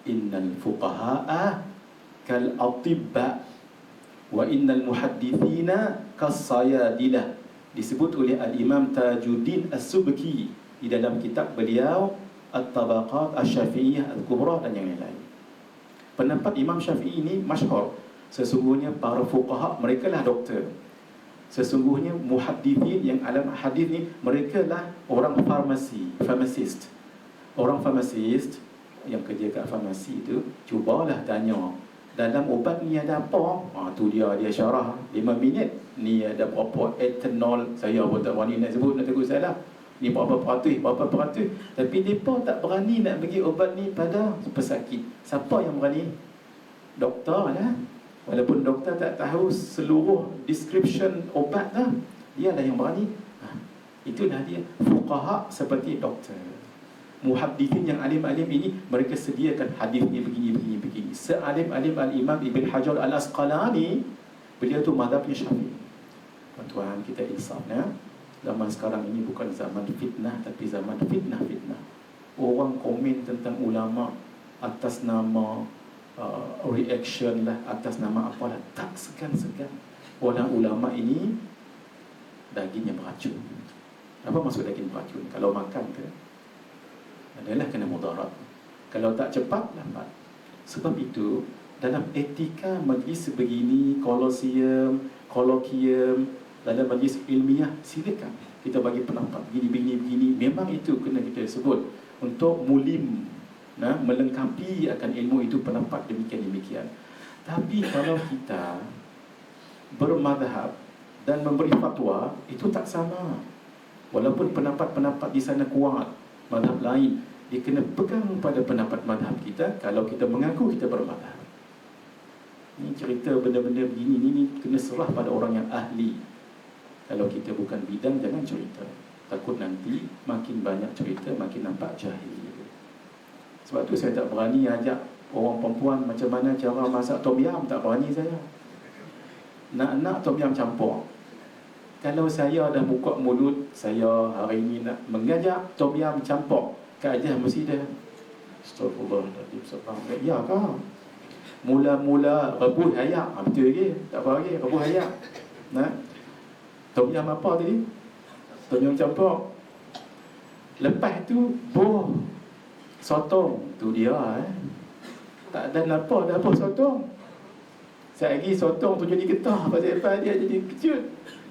innal fuqaha'a kal atibba wa innal muhaddithina kas sayadilah. Disebut oleh Al-Imam Tajuddin As-Subki di dalam kitab beliau At-Tabaqat Asy-Syafi'iyah Al-Kubra dan yang lain. Pendapat Imam Syafi'i ini masyhur. Sesungguhnya para fuqaha, mereka lah doktor. Sesungguhnya muhaddithin yang alam hadis ni, mereka lah orang pharmacist. Orang pharmacist yang kerja kat farmasi tu, cubalah tanya, dalam ubat ni ada apa? Tu dia syarah 5 minit. Ni ada berapa etanol, saya pun tak berani nak sebut, nak takut salah. Ni berapa peratus. Tapi mereka tak berani nak bagi obat ni pada pesakit. Siapa yang berani? Doktor lah. Walaupun doktor tak tahu seluruh description obat lah, dia lah yang berani. Itulah dia. Fuqaha seperti doktor. Muhaddithin yang alim-alim ini, mereka sediakan hadis ni begini. Sealim-alim Al-Imam Ibn Hajar Al-Asqalani, beliau tu mazhabnya Syafi'i. Tuan-tuan, kita insaf ya. Zaman sekarang ini bukan zaman fitnah, tapi zaman fitnah. Orang komen tentang ulama atas nama reaction lah, atas nama apalah, tak segan-segan. Orang ulama ini dagingnya beracun. Apa maksud daging beracun? Kalau makan ke, adalah kena mudarat. Kalau tak cepat, lambat. Sebab itu dalam etika majlis sebegini, kolokium, dalam majlis ilmiah, silakan kita bagi pendapat begini. Memang itu kena kita sebut untuk mulim, melengkapi akan ilmu itu, pendapat demikian. Tapi kalau kita bermadhab dan memberi fatwa, itu tak sama. Walaupun pendapat-pendapat di sana kuat, madhab lain, dia kena pegang pada pendapat madhab kita. Kalau kita mengaku kita bermadhab, ini cerita benda-benda begini ni kena serah pada orang yang ahli. Kalau kita bukan bidang, jangan cerita. Takut nanti makin banyak cerita, makin nampak jahil. Sebab tu saya tak berani ajak orang perempuan macam mana cara masak tom yam. Tak berani saya. Nak tom yam campur, Kalau saya dah buka mulut, saya hari ini nak mengajak tom yam campur ke ajar mesti dah astagfirullahaladzim, subhanallah. Ya kah? Mula-mula rebus ayak, betul lagi, tak apa lagi, rebus ayak. Nah, tom yam apa tadi? Tom yam campur. Lepas tu boh sotong, tu dia tak ada apa, dah apa sotong. Saya lagi sotong tu jadi getah, pasal apa dia jadi kecil.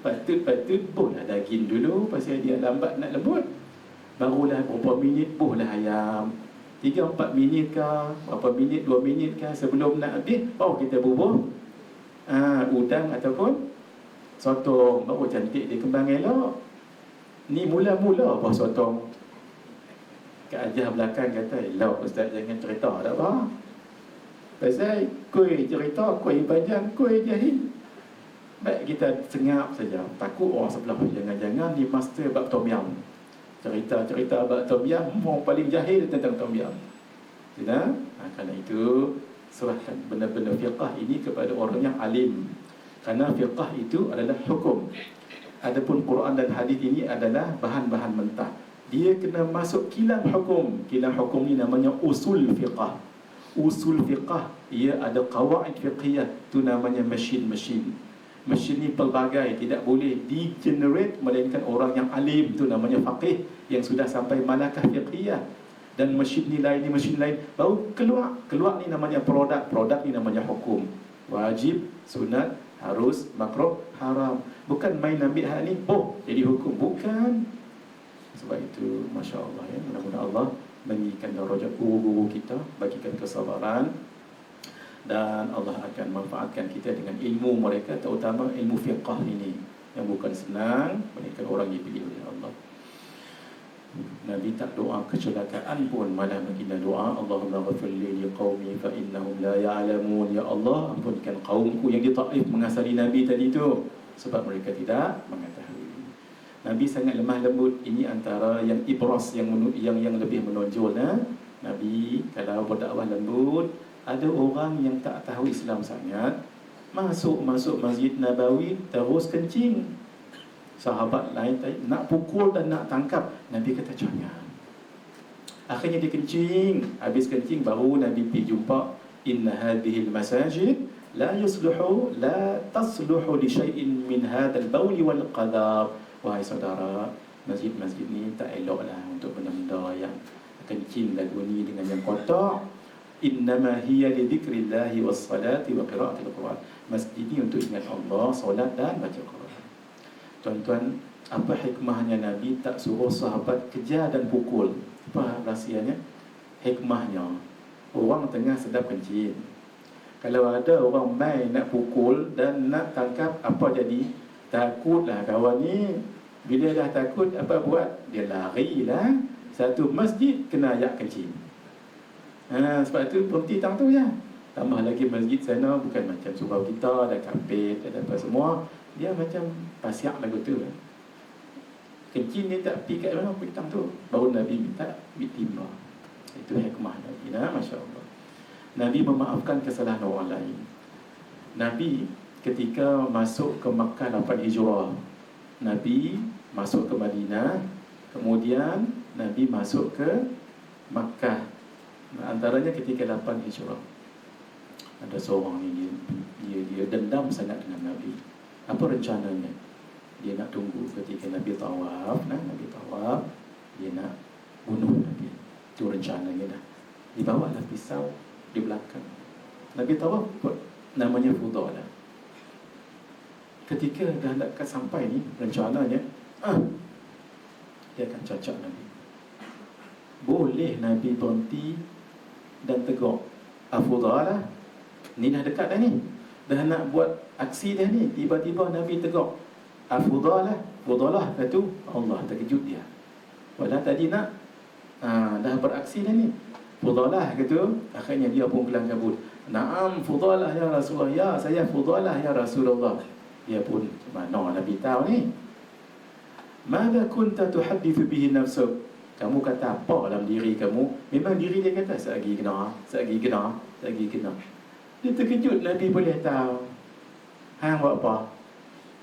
Patut bohlah daging dulu, pasal dia lambat nak lembut. Barulah berapa minit bohlah ayam. 3-4 minit ke, berapa minit, 2 minit ke sebelum nak habis, kita bubuh udang ataupun sotong. Baru cantik dia kembang elok. Ni mula-mula apa sotong. Kak Ajah belakang kata, elok Ustaz jangan cerita tak apa. Pasal kuih cerita, kuih panjang, kuih jahil. Baik kita sengap saja. Takut orang sebelah, jangan-jangan ni master bab tom yam. Cerita-cerita bab tom yam, orang paling jahil tentang tom yam. Tidak? Kerana itu serahkan benda-benda fiqah ini kepada orang yang alim. Kerana fiqah itu adalah hukum. Adapun Quran dan hadis ini adalah bahan-bahan mentah. Dia kena masuk kilang hukum. Kilang hukum ni namanya usul fiqah. Usul fiqah, ia ada qawaid fiqhiyah, tu namanya mesin-mesin. Mesin ni pelbagai, tidak boleh di-generate melainkan orang yang alim, tu namanya faqih, yang sudah sampai malakah fiqhiyah. Dan mesin ni lain, ni mesin lain, baru keluar ni namanya produk ni namanya hukum. Wajib, sunat, harus, makruh, haram. Bukan main ambil hal ni, jadi hukum. Bukan. Sebab itu, Masya Allah ya, mudah-mudahan Allah meninggikan darjat guru-guru kita, bagikan kesabaran, dan Allah akan manfaatkan kita dengan ilmu mereka, terutama ilmu fiqah ini yang bukan senang, mereka orang dipilih oleh Allah. Nabi tak doa kecelakaan pun, malah baginda doa, Allahumma ghafirli liqaumi fa innahum la ya'lamun. Ya Allah, ampunkan kaumku yang di Taif mengasari Nabi tadi tu, sebab mereka tidak mengetahui. Nabi sangat lemah lembut. Ini antara yang ibras, yang lebih menonjol. Nabi kalau berdakwah lembut. Ada orang yang tak tahu Islam sangat, masuk Masjid Nabawi terus kencing. Sahabat lain nak pukul dan nak tangkap, Nabi kata jangan. Akhirnya dia kencing. Habis kencing baru Nabi pergi jumpa, inna hadhihi al-masajid la tasluhu li syai'in min hadzal bauli wal qadar. Wahai saudara, masjid-masjid ni tak eloklah untuk benda-benda yang kencing dan bunyi dengan yang kotor. Innama hiya li dzikrillahi was salati wa qiraatil Quran. Masjid ini untuk ingat Allah, solat dan baca Quran. Tuan-tuan, apa hikmahnya Nabi tak suruh sahabat kejar dan pukul? Apa rahsianya? Hikmahnya, orang tengah sedap kencing. Kalau ada orang main nak pukul dan nak tangkap, apa jadi? Takutlah kawan ni. Bila dah takut, apa buat? Dia larilah. Satu masjid kena ayak kencing. Sebab tu berhenti tang tu ya. Tambah lagi masjid sana bukan macam surau kita, ada kapit, ada apa semua. Dia macam pasiak lagu tu. Kencing ni tak pergi kat mana, pergi tang tu. Baru Nabi minta timba. Itu hikmah Nabi. Masya Allah. Nabi memaafkan kesalahan orang lain. Nabi ketika masuk ke Makkah 8 Hijrah, Nabi masuk ke Madinah, kemudian Nabi masuk ke Makkah. Antaranya ketika 8 Hijrah, ada seorang ni dia dendam sangat dengan Nabi. Apa rencananya? Dia nak tunggu ketika Nabi tawaf, dia nak bunuh Nabi. Itu rencananya dah. Dibawalah pisau di belakang. Nabi tawaf namanya Fudalah. Ketika dah nak sampai ni, rencananya dia akan cacat Nabi. Boleh Nabi berhenti dan tegur, Fudalah, ni dah dekat dah ni, dah nak buat aksi dah ni. Tiba-tiba Nabi tegur, Fudalah, kata Allah terkejut dia. Padahal tadi nak dah beraksi dah ni. Fudalah kata, akhirnya dia pun kelang kabut. Naam Fudalah ya Rasulullah. Ya, saya Fudalah ya Rasulullah. Dia pun, mana Nabi tahu ni? Mada kunta tuhaddithu bihi nafsuk? Kamu kata apa dalam diri kamu? Memang diri dia kata selagi kena. Dia terkejut Nabi boleh tahu. Hang buat apa?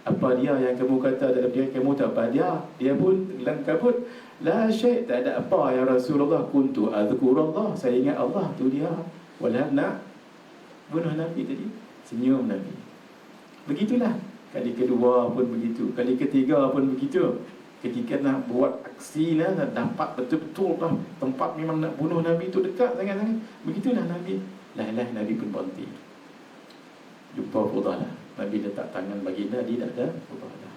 Apa dia yang kamu kata dalam diri kamu tak apa dia pun dalam kabut. La syai', tak ada apa ya Rasulullah, kuntu azkurullah, saya ingat Allah, tu dia. Wala nak bunuh Nabi tadi. Senyum Nabi. Begitulah. Kali kedua pun begitu, kali ketiga pun begitu. Ketika nak buat aksi lah, nak dapat betul-betul lah tempat memang nak bunuh Nabi tu dekat sangat-sangat, begitulah Nabi. Lah Nabi pun berhenti. Jumpa Fudalah, Nabi letak tangan baginda di dada Fudalah.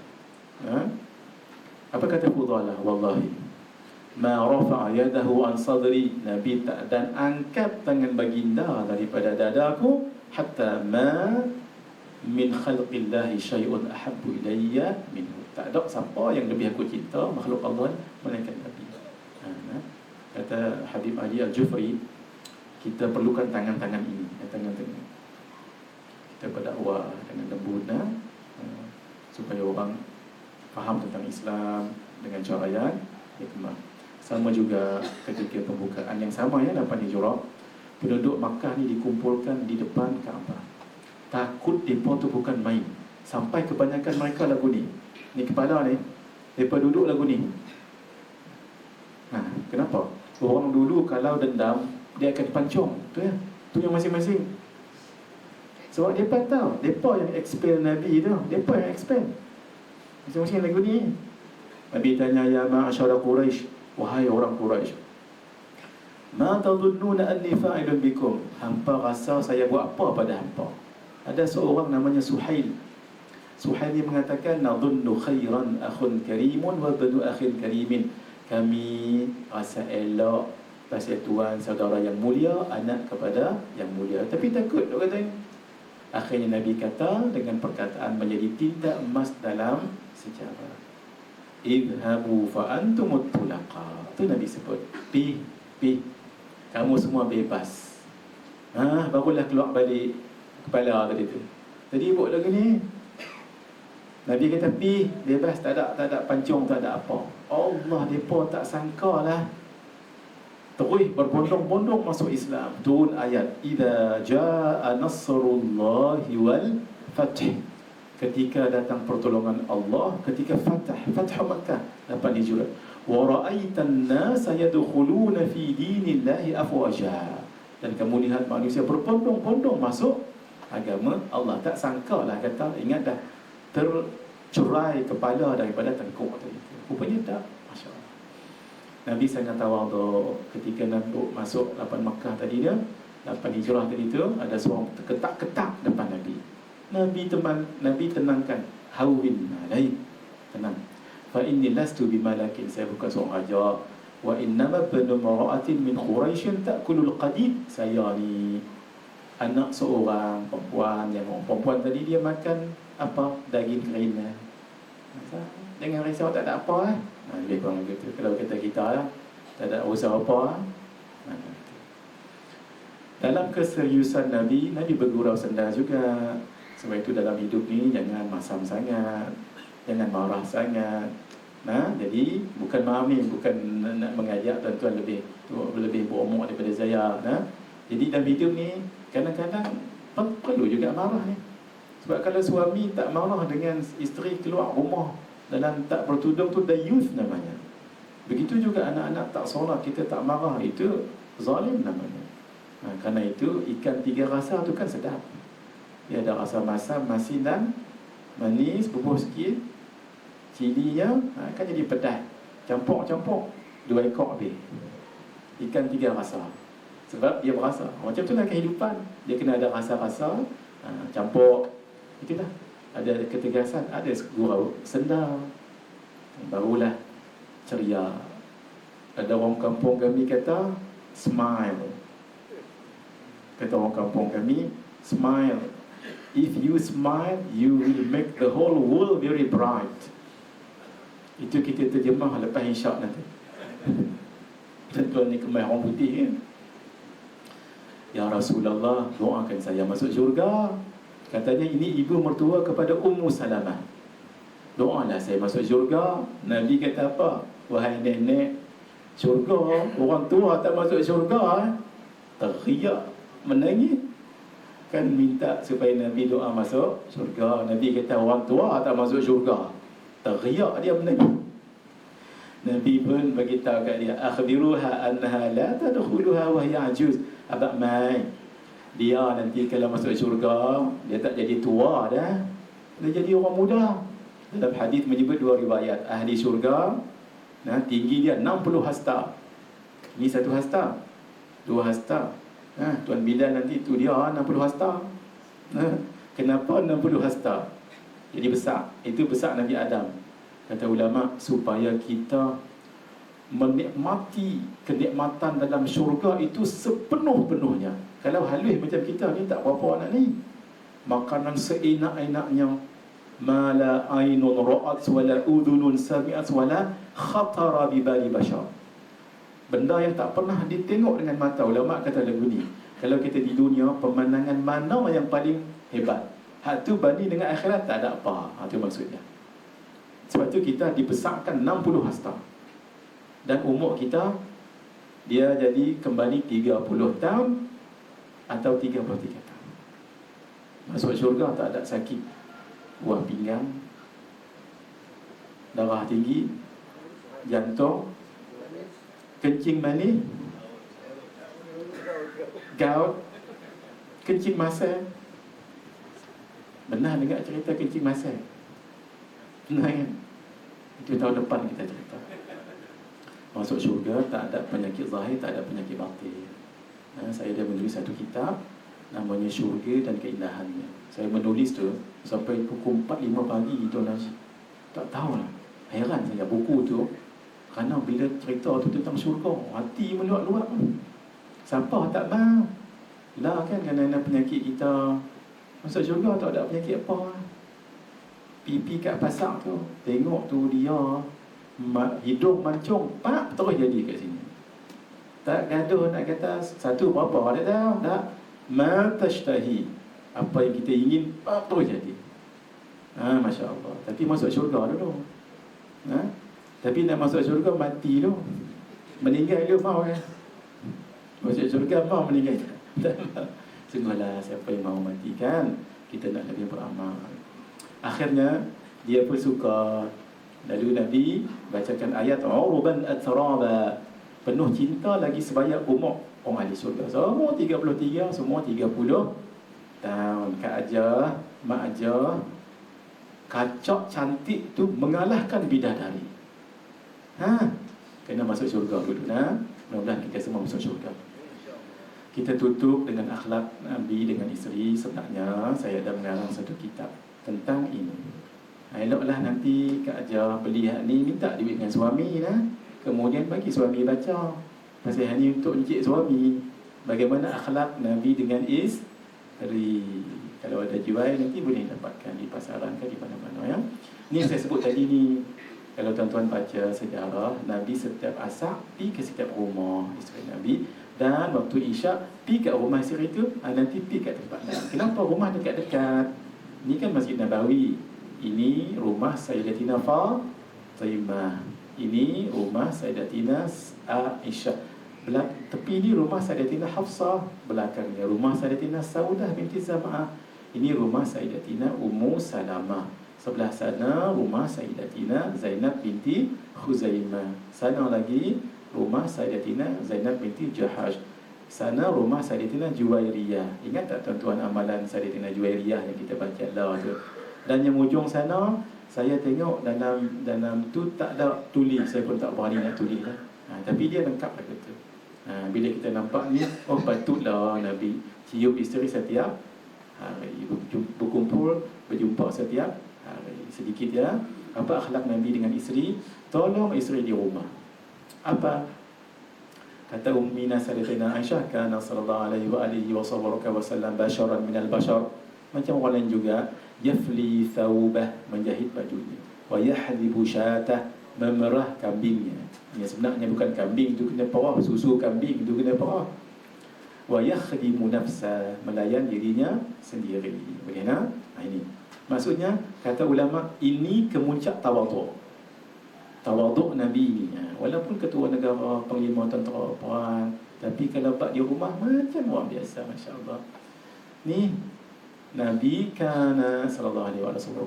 Apa kata Fudalah? Wallahi ma rafa'a yadahu an sadri, Nabi tak dan angkat tangan baginda daripada dadaku, hatta ma min khalqillahi syai'un ahabbu ilayya minhu. Tak ada siapa yang lebih aku cinta makhluk Allah melainkan Nabi. Kata Habib Ali Al-Jufri, kita perlukan tangan-tangan ini, tangan-tangan. Kita berdakwah dengan lembut, supaya orang faham tentang Islam dengan cara yang hikmah. Sama juga ketika pembukaan yang sama 8 Hijrah, penduduk Makkah ni dikumpulkan di depan Kaabah. Takut mereka tu bukan main. Sampai kebanyakan mereka lagu ni. Ni kepala ni, mereka duduk lagu ni. Kenapa? Orang dulu kalau dendam, dia akan pancung. Tu ya, tu yang masing-masing. Sebab dia tahu, mereka yang expel Nabi tu, mereka yang expel. Masing-masing lagu ni. Nabi tanya, ya ma'asyara Quraisy, wahai orang Quraisy, ma tadhunnuna anni fa'ilun bikum, hampa rasa saya buat apa pada hampa? Ada seorang namanya Suhail. Suhail yang mengatakan, nadhunnu khairan akhun karimun wa banu akhin karimin. Kami rasa elok pasal tuan saudara yang mulia, anak kepada yang mulia. Tapi takut, dia kata. Akhirnya Nabi kata dengan perkataan menjadi tinta emas dalam sejarah, idhabu fa antumut tulaqa. Itu Nabi sebut, pi, kamu semua bebas. Barulah keluar balik kepala tadi tu. Tadi buat lagu ni, Nabi kata pi, bebas, tak ada pancung, tak ada apa. Allah, mereka tak sangka lah, terus berbondong-bondong masuk Islam. Turun ayat, idza jaa nasrullahi wal fath, ketika datang pertolongan Allah, ketika Fathu Makkah 8 Hijrah, wa ra'aitan nasa yadkhuluna fi dinillahi afwaja, dan kamu lihat manusia berbondong-bondong masuk agama Allah. Tak sangka lah, kata, ingat dah tercerai kepala daripada tengkuk tadi. Rupanya tak. Masya Allah, Nabi sangat tawadhu. Ketika Nabi masuk 8 Makkah tadi dia, 8 Hijrah tadi tu, ada seorang ketak-ketak depan Nabi. Nabi tenangkan, hawin alaik, tenang, fa inni lastu bimalakin, saya bukan seorang raja, wa innama banu mara'atin min Quraisy ta'kulul qadid, saya ni anak seorang perempuan. Yang orang perempuan tadi dia makan apa? Daging kerina. Jangan risau, tak ada apa lah. Lebih kurang begitu. Kalau kata kita lah, tak ada usaha apa lah. Dalam keseriusan Nabi bergurau senda juga. Sebab itu dalam hidup ni jangan masam sangat, jangan marah sangat. Jadi bukan mami, bukan nak mengajak tuan-tuan lebih berumur daripada saya. Jadi dalam hidup ni kadang-kadang perlu juga marah ni. Sebab kalau suami tak marah dengan isteri keluar rumah dalam tak bertudung, tu dayuth namanya. Begitu juga anak-anak tak solat, kita tak marah, itu zalim namanya. Kerana itu ikan 3 rasa tu kan sedap. Dia ada rasa masam, masin dan manis, bubuh sikit, cilinya kan jadi pedas. Campur 2 ekor habis. Ikan 3 rasa. Sebab dia berasa. Macam tu lah kehidupan. Dia kena ada rasa-rasa, campur. Itulah. Ada ketegasan, ada gurau senda, barulah ceria. Ada orang kampung kami kata smile. Kata orang kampung kami, smile. If you smile, you will make the whole world very bright. Itu kita terjemah lepas insya' nanti. Tuan-tuan ni kemai orang putih kan? Ya Rasulullah, doakan saya masuk syurga. Katanya ini ibu mertua kepada Ummu Salamah. Doalah saya masuk syurga. Nabi kata apa? Wahai nenek, syurga, orang tua tak masuk syurga, teriak, menangis. kan minta supaya Nabi doa masuk syurga. Nabi kata orang tua tak masuk syurga. Teriak dia benda ni. Nabi pun beritahu kat dia, akhbiruha annaha la tadkhuluha wa hiya ajuz. Abang mai, dia nanti kalau masuk syurga, dia tak jadi tua dah. Dia jadi orang muda. Dalam hadis menyebut dua riwayat. Ahli syurga, nah, tinggi dia 60 hasta. Ini 1 hasta, 2 hasta. Tuan Bilal nanti tu dia 60 hasta. Kenapa 60 hasta? Jadi besar. Itu besar Nabi Adam. Kata ulama, supaya kita menikmati kenikmatan dalam syurga itu sepenuh-penuhnya. Kalau halus macam kita ni tak berapa nak ni. Makanan seenak-enaknya, ma la ainun ra'at wala udhunun sami'at wala khatara bi bali bashar. Benda yang tak pernah ditengok dengan mata. Ulama kata lagu ni, kalau kita di dunia, pemandangan mana yang paling hebat? Hak tu banding dengan akhirat tak ada apa. Itu maksudnya. Sebab tu kita dibesarkan 60 hasta. Dan umur kita, dia jadi kembali 30 tahun atau 33 tahun. Masuk syurga tak ada sakit buah pinggang, darah tinggi, jantung, kencing manis, gout, kencing masal. Benar dengar cerita kencing masal? Benar kan? Itu tahun depan kita cerita. Masuk syurga tak ada penyakit zahir, tak ada penyakit batin. Saya dah menulis satu kitab namanya Syurga dan Keindahannya. Saya menulis tu sampai pukul 4-5 pagi Tuan Haji. Tak tahulah. Heran saya buku tu. Kerana bila cerita tu tentang syurga, hati meluap-luap. Siapa tak mahu? Lah kan kerana penyakit kita. Masuk syurga tak ada penyakit apa. Pipi kat pasar tu, tengok tu dia hidung mancung, pak terus jadi kat sini. Tak gaduh nak kata satu berapa, tak tahu. Tak. Ma tashtahi. Apa yang kita ingin, pak terus jadi. Masya Allah. Tapi masuk syurga dulu. Tapi nak masuk syurga mati dulu. Meninggal dulu mau kan. Masuk syurga mau meninggal. Sungguhlah siapa yang mau mati kan, kita nak lebih beramal. Akhirnya dia pun suka. Lalu Nabi bacakan ayat uruban atraba, penuh cinta lagi sebanyak umur orang ahli syurga. Semua 33, semua 30 tahun. Kak aja, mak aja, kacak cantik tu mengalahkan bidadari. Kena masuk syurga dulu. Mudah-mudahan kita semua masuk syurga. Kita tutup dengan akhlak Nabi dengan isteri. Sebenarnya saya dah mengarang satu kitab tentang ini. Eloklah nanti Kak Ajar beli hak ni, minta duit dengan suami lah. Kemudian bagi suami baca. Pasal hal ni untuk encik suami. Bagaimana akhlak Nabi dengan isteri. Kalau ada jual nanti boleh dapatkan di pasaran ke di mana-mana ya. Ni saya sebut tadi ni. Kalau tuan-tuan baca sejarah, Nabi setiap asar pergi ke setiap rumah isteri Nabi. Dan waktu isyak pergi kat rumah isteri tu, nanti pergi kat tempat lain. Kenapa rumah dekat-dekat? Ini kan Masjid Nabawi. Ini rumah Sayyidatina Fatimah. Ini rumah Sayyidatina Aisyah. Tepi ni rumah Sayyidatina Hafsah. Belakangnya rumah Sayyidatina Saudah binti Zam'ah. Ini rumah Sayyidatina Ummu Salamah. Sebelah sana rumah Sayyidatina Zainab binti Khuzaimah. Sana lagi rumah Sayyidatina Zainab binti Jahash. Sana rumah Sayyidatina Juwairiyah. Ingat tak tuan-tuan amalan Sayyidatina Juwairiyah yang kita baca lah tu? Dan yang ujung sana, saya tengok dalam tu tak ada tulis. Saya pun tak berani nak tulis lah. Tapi dia lengkap lah kata. Bila kita nampak ni, oh patutlah Nabi cium isteri setiap hari, berkumpul, berjumpa setiap hari. Sedikit ya, apa akhlak Nabi dengan isteri? Tolong isteri di rumah. Apa? Kata Ummina Sayyidatina Aisyah, kana sallallahu alaihi wa alihi wa sallam basharan minal bashar. Macam orang lain juga, yafli thawbah, menjahit bajunya, wa yahdhibu syatah, memerah kambingnya. Yang sebenarnya bukan kambing itu kena perah, susu kambing itu kena perah. Wa yakhdimu nafsa, melayan dirinya sendiri. Bagaimana? Ini maksudnya, kata ulama, ini kemuncak tawaduk. Tawaduk Nabi ni. Walaupun ketua negara, panglima tentera, perang, tapi kalau bak di rumah macam orang biasa, Masya Allah. Ni Nabi kana sallallahu alaihi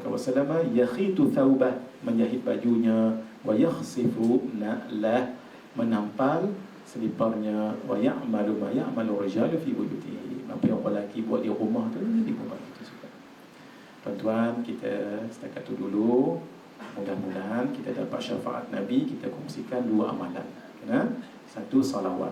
wasallam yakhitu thawbah, menjahit bajunya, wa yakhsifu na'lah, menampal seliparnya, wa ya'malu ma ya'malu rijalu fi buyutihi, apa yang orang lelaki buat di rumah tu di rumah itu juga. Tuan-tuan, kita setakat tu dulu. Mudah-mudahan kita dapat syafaat Nabi. Kita kongsikan dua amalan. Satu, salawat,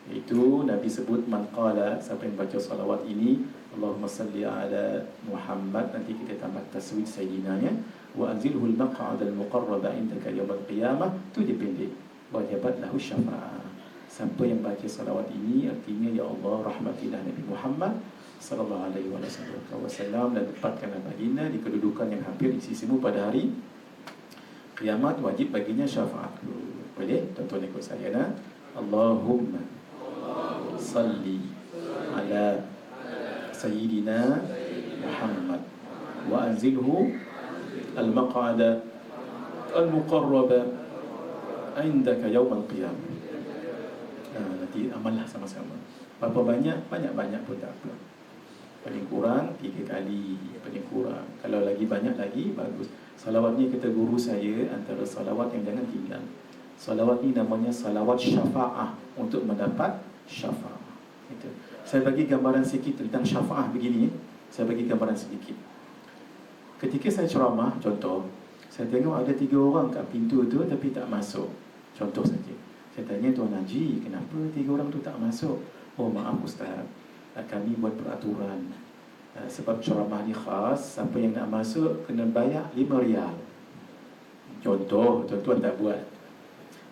iaitu Nabi sebut man qala, siapa yang baca salawat ini, Allahumma salli ala Muhammad, nanti kita tambah taswid sayyidina ya, wa anzilhu al-maq'ad al-muqarrab indaka yawm al-qiyamah, tu dia pendek, wajabat lahu syafa'ah. Siapa yang baca salawat ini, artinya ya Allah rahmatilah Nabi Muhammad sallallahu alaihi wasallam, dan tempatkanlah baginda di kedudukan yang hampir di sisimu pada hari kiamat, wajib baginya syafaat. Boleh? Tuan-tuan ikut saya nah. Allahumma salli ala sayyidina Muhammad wa anzilhu al-maq'ada al-muqarraba indaka yawm al-qiyamah. Nanti amallah sama-sama. Berapa banyak? Banyak-banyak pun tak apa. Paling kurang 3 kali, paling kurang. Kalau lagi banyak lagi, bagus. Salawat ni kata guru saya, antara salawat yang jangan tinggal. Salawat ni namanya salawat syafa'ah, untuk mendapat syafa'ah. Itu. Saya bagi gambaran sikit tentang syafa'ah begini. Saya bagi gambaran sedikit. Ketika saya ceramah, contoh, saya tengok ada 3 orang kat pintu tu tapi tak masuk. Contoh saja. Saya tanya Tuan Haji, kenapa 3 orang tu tak masuk? Oh maaf Ustaz, kami buat peraturan. Sebab ceramah ni khas, siapa yang nak masuk kena bayar 5 rial. Contoh, tuan-tuan tak buat.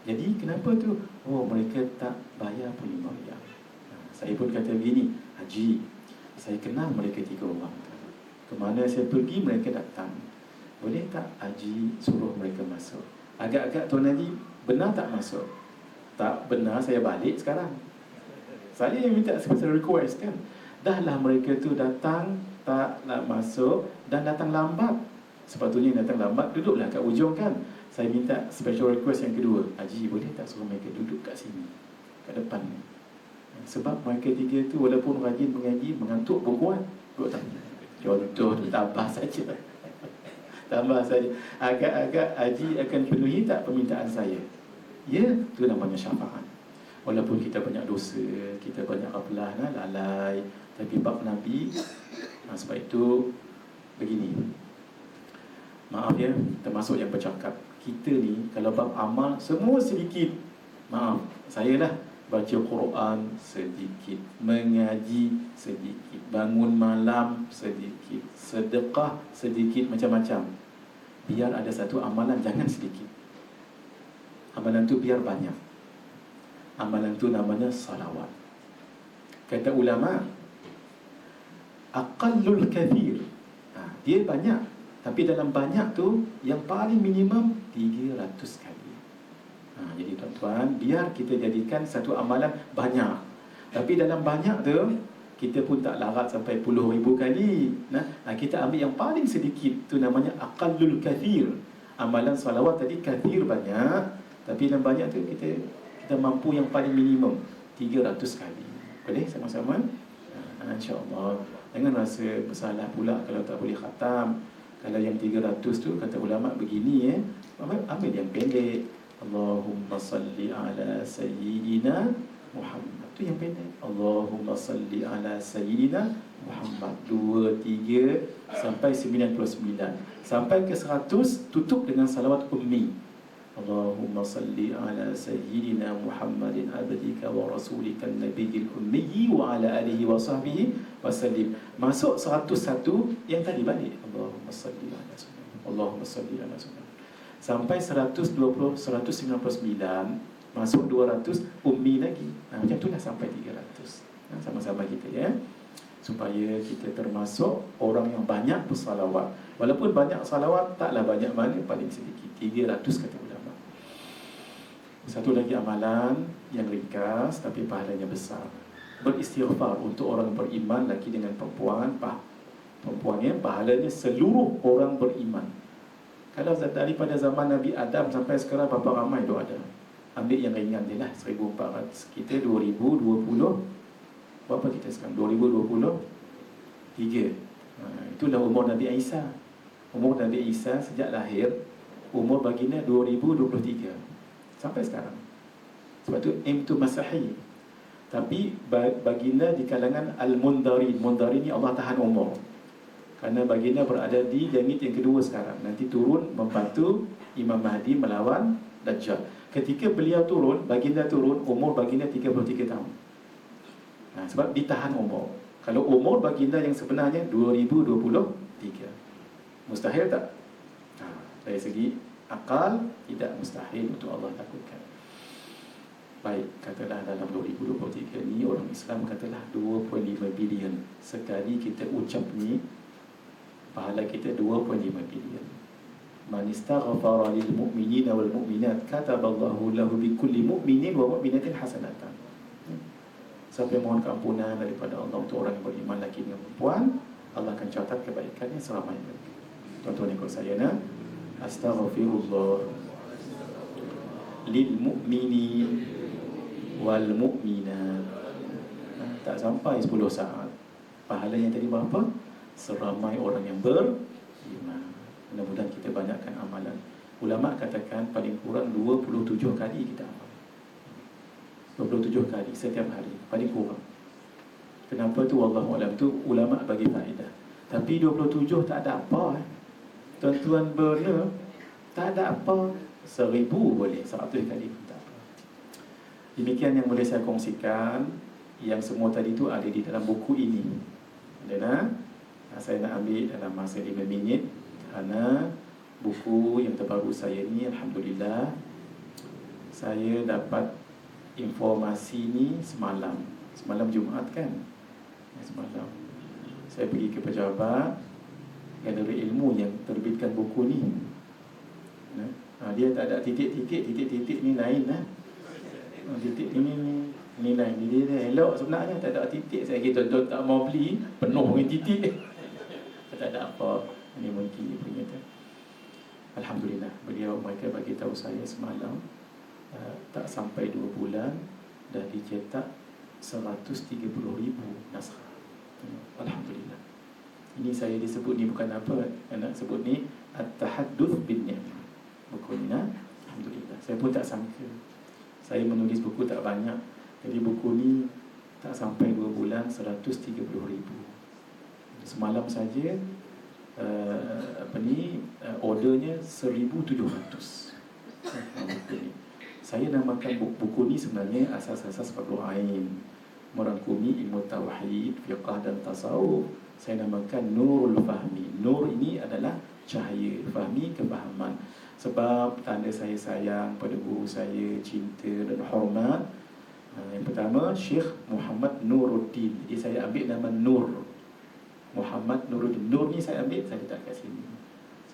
Jadi kenapa tu? Oh, mereka tak bayar pun 5 rial. Saya pun kata begini, Haji, saya kenal mereka 3 orang. Kemana saya pergi, mereka datang. Boleh tak Haji suruh mereka masuk? Agak-agak Tuan Haji, benar tak masuk? Tak benar, saya balik sekarang. Saya yang minta special request kan. Dahlah mereka tu datang, tak nak masuk dan datang lambat. Sepatutnya datang lambat, duduklah kat ujung kan. Saya minta special request yang kedua, Haji boleh tak suruh mereka duduk kat sini, kat depan ni. Sebab mereka 3 tu walaupun rajin mengaji, mengantuk pun kuat. Contoh tu, tambah saja. Tambah saja. Agak-agak Haji akan penuhi tak permintaan saya? Ya, tu namanya syafaat. Walaupun kita banyak dosa, kita banyak ghaflah, lalai, tapi bab Nabi, sebab itu begini. Maaf ya, termasuk yang bercakap, kita ni kalau bab amal semua sedikit. Maaf, saya lah baca Quran sedikit, mengaji sedikit, bangun malam sedikit, sedekah sedikit, macam-macam. Biar ada satu amalan jangan sedikit. Amalan tu biar banyak. Amalan tu namanya salawat. Kata ulama, aqallul kathir, dia banyak, tapi dalam banyak tu yang paling minimum 300 kali. Jadi tuan-tuan, biar kita jadikan satu amalan banyak, tapi dalam banyak tu kita pun tak larat sampai puluh ribu kali. Kita ambil yang paling sedikit, tu namanya aqallul kathir. Amalan salawat tadi kathir banyak, tapi dalam banyak tu kita mampu yang paling minimum 300 kali. Boleh sama-sama? InsyaAllah. Jangan rasa bersalah pula kalau tak boleh khatam. Kalau yang 300 tu, kata ulama begini ambil yang pendek. Allahumma salli ala sayyidina Muhammad. Tu yang pendek. Allahumma salli ala sayyidina Muhammad. 2, 3 sampai 99. Sampai ke 100 tutup dengan salawat ummi. Allahumma salli ala sayyidina Muhammadin abdika wa rasulika nabiyil ummi wa ala alihi wa sahbihi wa sallim. Masuk 101 yang tadi balik. Allahumma salli ala sayyidina, Allahumma salli ala sayyidina. Sampai 120, 199, masuk 200 ummi lagi. Macam itulah sampai 300. Sama-sama kita ya, supaya kita termasuk orang yang banyak bersalawat. Walaupun banyak salawat, taklah banyak mana, paling sedikit 300 kata ulama. Satu lagi amalan yang ringkas tapi pahalanya besar, beristighfar untuk orang beriman, laki dengan perempuan. Perempuannya pahalanya seluruh orang beriman. Kalau daripada zaman Nabi Adam sampai sekarang berapa ramai tu ada. Ambil yang ringan je lah, 1400. Kita 2020, berapa kita sekarang? 2020 3. Itulah umur Nabi Isa. Umur Nabi Isa sejak lahir, umur baginda 2023 sampai sekarang. Sebab tu itu Masehi. Tapi baginda di kalangan Al-Mundharin. Mundharin ni Allah tahan umur. Kerana baginda berada di langit yang kedua sekarang. Nanti turun membantu Imam Mahdi melawan Dajjal. Ketika beliau turun, baginda turun, umur baginda 33 tahun. Sebab ditahan umur. Kalau umur baginda yang sebenarnya 2023. Mustahil tak? Dari segi akal, tidak mustahil untuk Allah takutkan. Baik, katalah dalam 2023 ni orang Islam katalah 2.5 bilion. Sekali kita ucap ni, pahala kita 2.5 bilion. Man istaghfara lil mu'minina wal mu'minat kataballahu lahu bi kulli mu'minin wa mu'minatin hasanatan. Siapa yang mohon keampunan daripada Allah untuk orang yang beriman lelaki dan perempuan, Allah akan catat kebaikannya seramai mereka. Tuan-tuan ikut saya nak. Astaghfirullah lil mu'minin wal mu'minat. Tak sampai 10 saat. Pahalanya tadi berapa? Seramai orang yang beriman. Mudah-mudahan kita banyakkan amalan. Ulama katakan paling kurang 27 kali kita amal. 27 kali setiap hari, paling kurang. Kenapa tu? Wallahu a'lam. Tu ulama bagi faedah. Tapi 27 tak ada apa. Tuan-tuan benar, tak ada apa. 1000 boleh, 100 kali pun tak apa. Demikian yang boleh saya kongsikan. Yang semua tadi tu ada di dalam buku ini. Dan saya nak ambil dalam masa 5 minit. Kerana buku yang terbaru saya ni, Alhamdulillah, saya dapat informasi ni semalam Jumaat kan. Semalam saya pergi ke pejabat Galeri Ilmu yang terbitkan buku ni. Dia tak ada titik-titik ni lain lah. Titik ni lain. Dia elok sebenarnya, tak ada titik. Saya kira tuan-tuan tak mau beli, penuh dengan titik. Tak ada apa. Ini mungkin dia punya tu. Alhamdulillah, mereka bagi tahu saya semalam, tak sampai 2 bulan dah dicetak 130,000 naskah. Alhamdulillah. Ini saya disebut ni bukan apa, nak sebut ni At-Tahadduth bin Ni'mah. Buku ni Alhamdulillah. Saya pun tak sangka. Saya menulis buku tak banyak. Jadi buku ni tak sampai 2 bulan 130,000. Semalam saja ordernya 1,700. Saya namakan buku ni sebenarnya asas-asas fardu ain, merangkumi ilmu tauhid, fiqh dan tasawuf. Saya namakan Nurul Fahmi. Nur ini adalah cahaya, fahmi kefahaman. Sebab tanda saya sayang pada guru saya, cinta dan hormat. Yang pertama, Syekh Muhammad Nuruddin. Jadi saya ambil nama Nur, Muhammad Nuruddin. Nur ni saya ambil, saya letak kat sini.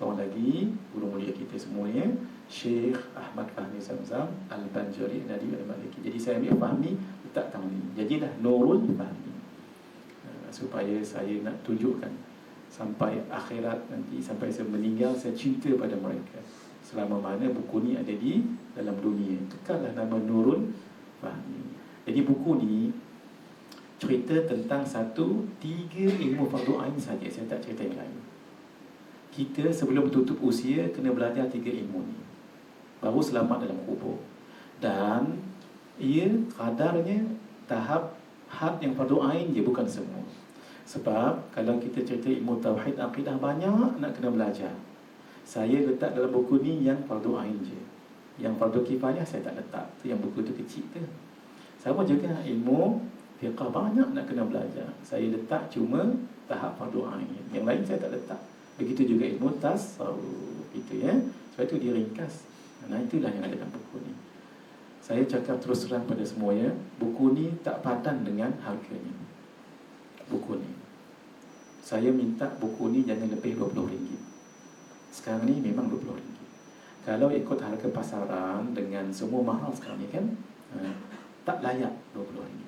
Seorang lagi, guru mulia kita semuanya, Syekh Ahmad Fahmi Zamzam Al-Banjari Nadi Al-Maliki. Jadi saya ambil Fahmi, letak tangan ni. Jadilah Nurul Fahmi. Supaya saya nak tunjukkan sampai akhirat nanti, sampai saya meninggal, saya cinta pada mereka. Selama mana buku ni ada di dalam dunia, tekanlah nama Nurul Fahmi. Jadi buku ni cerita tentang 3 ilmu fardu ain saja. Saya tak cerita yang lain. Kita sebelum tutup usia kena belajar 3 ilmu ni, baru selamat dalam kubur. Dan ia kadarnya tahap had yang fardu ain je, bukan semua. Sebab kalau kita cerita ilmu tauhid, akidah, banyak nak kena belajar. Saya letak dalam buku ni yang fardu ain je. Yang fardu kifayah saya tak letak. Tu yang buku tu kecil tu. Sama juga ilmu fiqh, banyak nak kena belajar. Saya letak cuma tahap fardu ain. Yang lain saya tak letak. Begitu juga ilmu tasawuf, gitu ya. Sebab itu dia ringkas. Nah, itulah yang ada dalam buku ni. Saya cakap terus terang pada semuanya, buku ni tak padan dengan harganya. Buku ni, saya minta buku ni jangan lebih RM20. Sekarang ni memang RM20. Kalau ikut harga pasaran dengan semua mahal sekarang ni kan, tak layak RM20.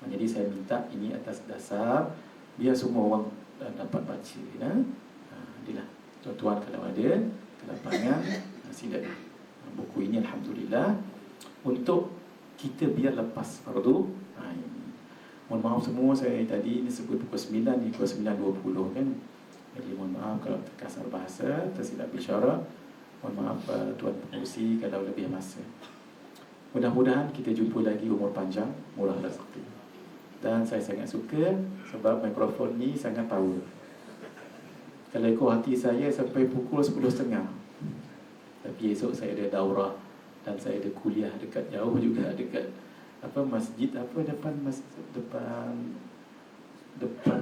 Jadi saya minta ini atas dasar biar semua orang dapat baca ya. Inilah tuan-tuan, kalau ada kelapangan silakan. Buku ini Alhamdulillah untuk kita biar lepas fardu ain. Mohon maaf semua, saya tadi disebut pukul 9 ni, pukul 9.20 kan. Jadi mohon maaf kalau terkasar bahasa, tersilap bicara. Mohon maaf Tuan Pengerusi kalau lebih masa. Mudah-mudahan kita jumpa lagi umur panjang, murah rezeki. Dan saya sangat suka sebab mikrofon ni sangat power. Kalau ikut hati saya sampai pukul 10.30. Tapi esok saya ada daurah dan saya ada kuliah dekat jauh juga, dekat masjid depan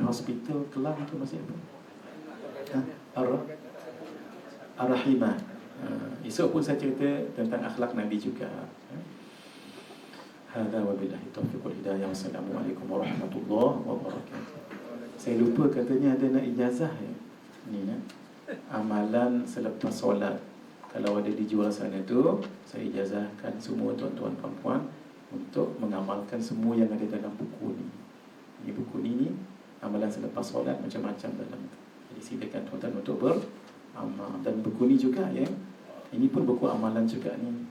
hospital Kelang tu, masjid apa? Ar-Rahimah. Esok pun saya cerita tentang akhlak Nabi juga. Hadza wabillahi taufiq wal hidayah. Wassalamualaikum warahmatullahi wabarakatuh. Saya lupa katanya ada nak ijazah ya. Ni ya. Amalan selepas solat. Kalau ada dijual sana tu, saya ijazahkan semua tuan-tuan puan-puan untuk mengamalkan semua yang ada dalam buku ni. Ini buku ni amalan selepas solat macam-macam dalam tu. Jadi silakan tuan-tuan untuk beramal. Dan buku ni juga ya. Ini pun buku amalan juga ni.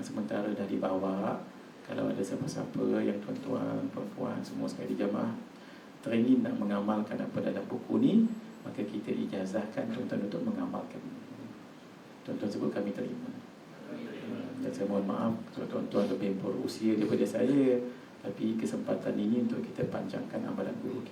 Sementara dah dibawa, kalau ada siapa-siapa yang tuan-tuan, puan-puan semua sekali jamaah teringin nak mengamalkan apa dalam buku ni, maka kita ijazahkan tuan-tuan untuk mengamalkan. Tuan-tuan sebut kami terima. Dan saya mohon maaf tuan-tuan lebih berusia daripada saya, tapi kesempatan ini untuk kita panjangkan amalan guru kita.